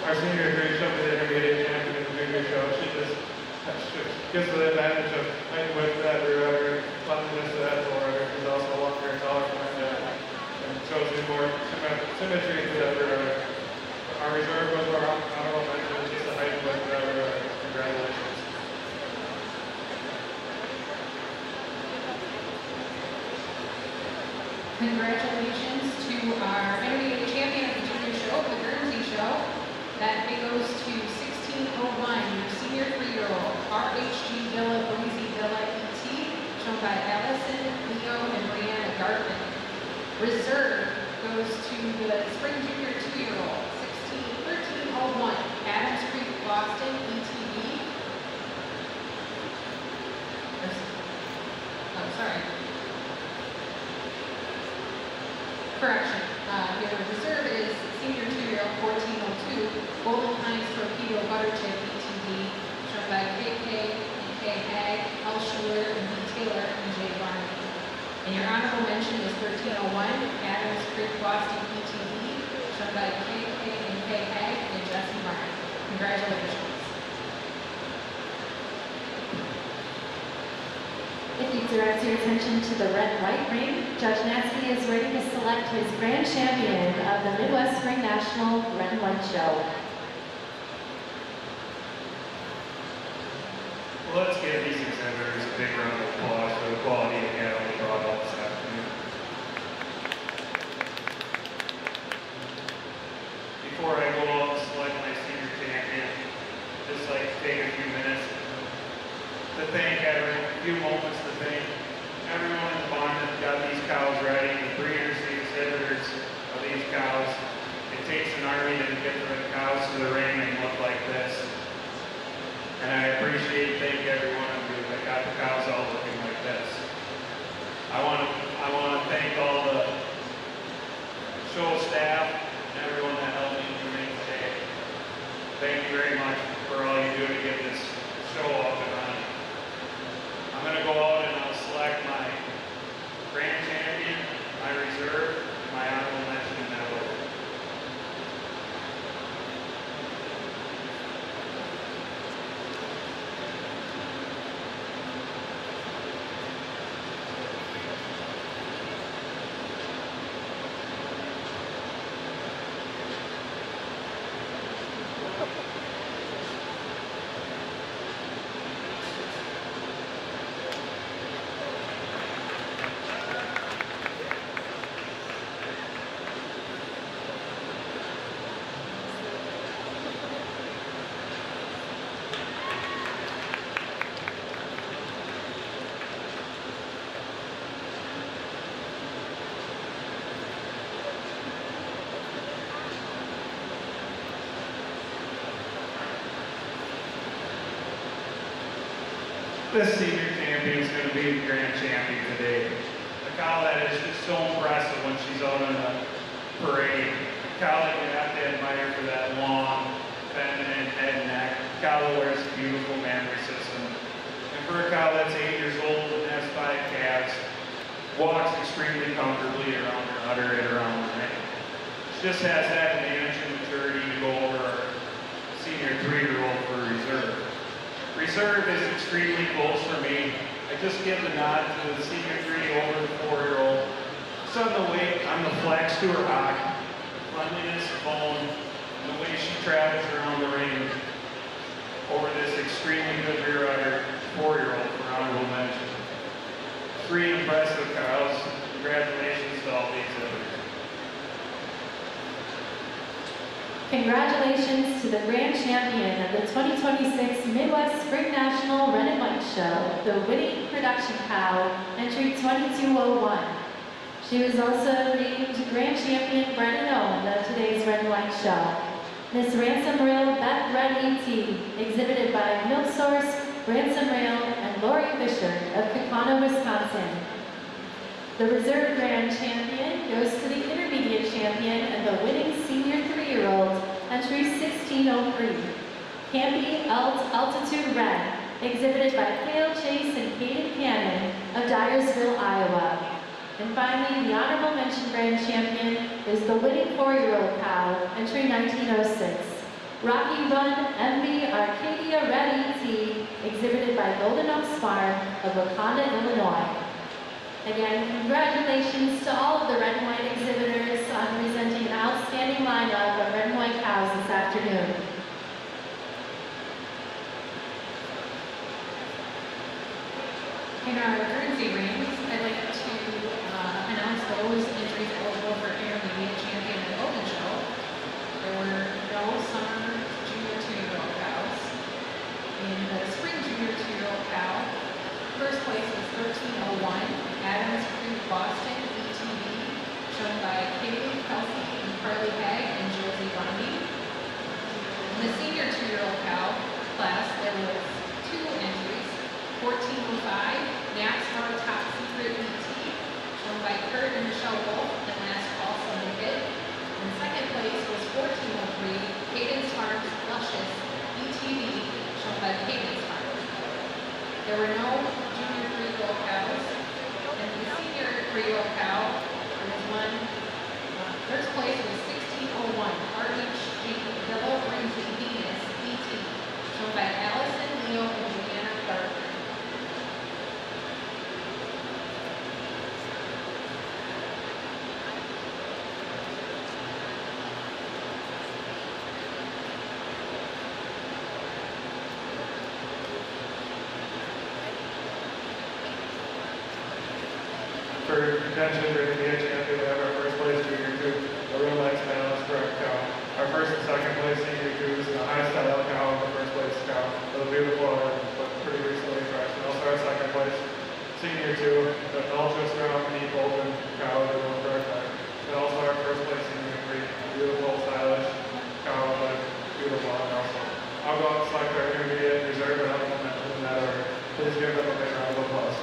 Our senior grade show is the intermediate champion in the junior show. She just gives the advantage of height width that rear udder, cleanliness to that fore udder. She's also longer and taller behind that and shows you more symmetry to that rear udder. Our reserve was our honorable mention, is just the height and width of that rear udder. Congratulations. Congratulations to our intermediate champion of the junior show, the Guernsey show. That goes to 1601, your senior 3-year-old, RHG Villa Breezy Villa ET, shown by Allison, Leo, and Brianna Gartman. Reserve goes to the spring junior 2-year-old, 1301, Adams Creek Boston ETB. Oh, sorry. Correction. Your reserve is senior 2-year-old 1402, Golden Pines Torpedo Butter Chip ETD, shown by KK and K Hag, L. Schuler, and B. Taylor, and J. Barney. And your honorable mention is 1301, Adams Creek Boston ETD, shown by KK and K Hag, and Jesse Barney. Congratulations. If you direct your attention to the red and white ring, Judge Natzke is ready to select his grand champion of the Midwest Spring National Red and White Show. Well, let's give these exhibitors a big round of applause for the quality of cattle they brought out this afternoon. Before I go out and select my senior champion, just like to take a few minutes to thank everyone in the barn that got these cows ready, the breeders, the exhibitors of these cows. It takes an army to get the cows to the ring and look like this. And I thank every one of you that got the cows all looking like this. I want to thank all the show staff and everyone that helped me in the ring today. Thank you very much for all you do to get this show up and running. I'm going to go out and I'll select my grand champion, my reserve, my honorable mention in that order. this senior champion is going to be the grand champion today. A cow that is just so impressive when she's out on the parade. A cow that you have to admire for that long, feminine head and neck. A cow that wears a beautiful memory system. And for a cow that's 8 years old and has 5 calves, walks extremely comfortably around her udder and around her neck. She just has that advantage and maturity to go over our senior 3-year-old for reserve. Reserve is extremely close for me. I just give the nod to the senior 3 over the 4-year-old. Just on the weight, on the flex to her hock, cleanliness, bone, and the way she travels around the ring over this extremely good rear udder 4-year-old for honorable mention. 3 impressive cows. Congratulations to all the exhibitors. Congratulations to the grand champion of the 2026 Midwest Spring National Red and White Show, the winning production cow, entry 2201. She was also named grand champion bred and owned of today's Red and White Show. Miss Ransom Rail Beth Red E.T., exhibited by Milk Source, Ransom Rail, and Lori Fisher of Kaukauna, Wisconsin. The reserve grand champion goes to the intermediate champion and the winning senior 3-year-old, entry 1603. Campy Altitude Red, exhibited by Cale Chase and Caden Cannon of Dyersville, Iowa. And finally, the honorable mention grand champion is the winning 4-year-old cow, entry 1906. Rocky Run MV Arcadia Red E.T., exhibited by Golden Oaks Farm of Wakanda, Illinois. Again, congratulations to all of the red and white exhibitors on presenting an outstanding lineup of red and white cows this afternoon. In our Guernsey rings, I'd like to announce those entries eligible for intermediate champion and open show. There were no summer junior 2-year-old cows. In the spring junior 2-year-old cow, first place was 1301. Adams Creek Boston ETV, shown by Kaylee Kelsey and Carly Hagg and Josie Bundy. In the senior 2-year-old cow class, there was 2 entries. 1405, NASCAR Top Secret ET, shown by Kurt and Michelle Wolf and Last Call Syndicate. And second place was 1403, Cadence Farms Luscious ETV, shown by Cadence Farms. There were no junior 3-year-old cows. And the senior 3-year-old cow, there was one. First place was 1601, RHG Yellow Brinsley Venus ET, shown by Allison Leo and Juliana Gardner. For contention for intermediate champion, we have our first place junior 2, a real nice balanced correct cow. Our first and second place senior 2s, and a high style cow, and the first place cow. It was beautiful, but pretty recently fresh. And also our second place senior 2, the ultra strong knee open cow that will correct that. And also our first place senior 3, beautiful, stylish cow, but beautiful and also. I'll go out and select our intermediate reserve, and I'll comment in that order. Please give them a big round of applause.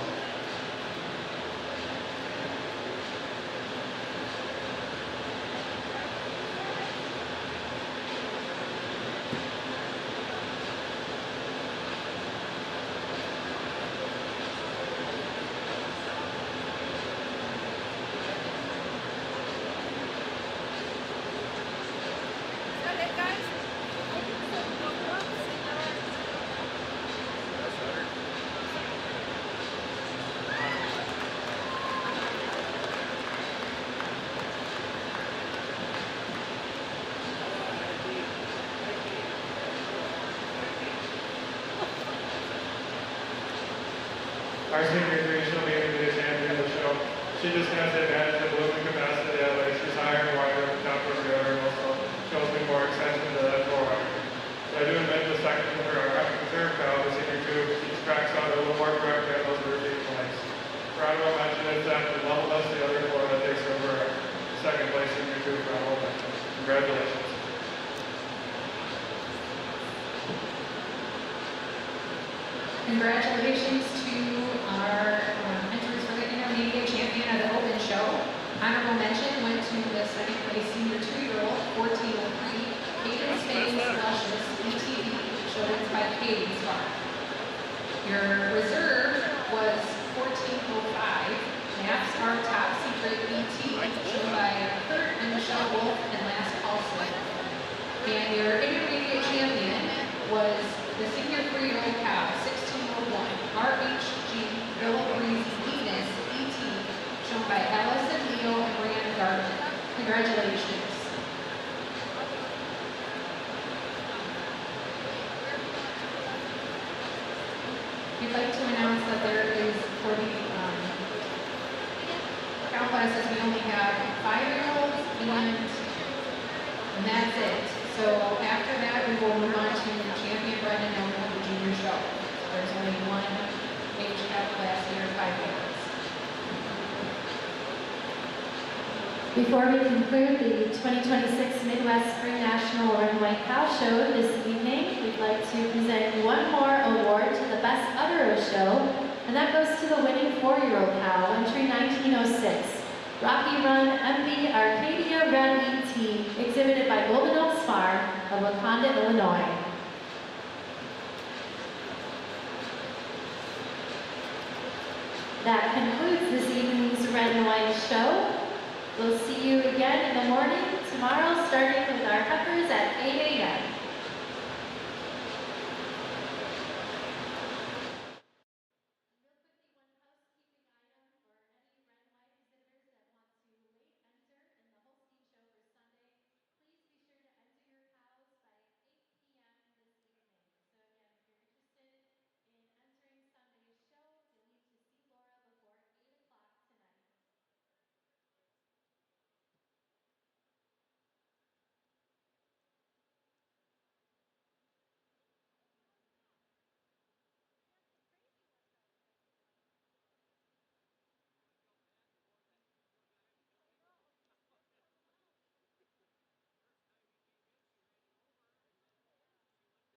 Our senior 3, she'll be intermediate champion of the show. She just has the advantage of moving capacity of it. She's higher and wider at the top of the other, and also shows me more extension to that forward. But I do admit the second to her, our reserve cow, the senior 2, each tracks out a little more correct than those repeat points. Honorable mention is that the level us the other 4 that takes over our second place senior 2 for honorable mention. Congratulations. Congratulations Katie's farm. Your reserve was 1405. Maps are top secret ET, shown by Kurt and Michelle Wolf and last Holstein. And your intermediate champion was the senior 3-year-old cow, 1601, RHG Villa Breeze Venus ET, shown by Allison Leo and Rand Gardner. Congratulations. We'd like to announce that there is, for the cow classes, we only have 5-year-olds and that's it. So after that, we will move on to champion bred and owned of the junior show. There's only one age cap class here, 5-year-olds. Before we conclude the 2026 Midwest Spring National Red and White Cow Show this evening, we'd like to present one more award to the Best Other Show, and that goes to the winning 4-year-old cow, entry 1906, Rocky Run MB Arcadia Red ET, exhibited by Golden Oaks Farm of Waconda, Illinois. That concludes this evening's Red and White Show. We'll see you again in the morning tomorrow, starting with our heifers at 8 a.m.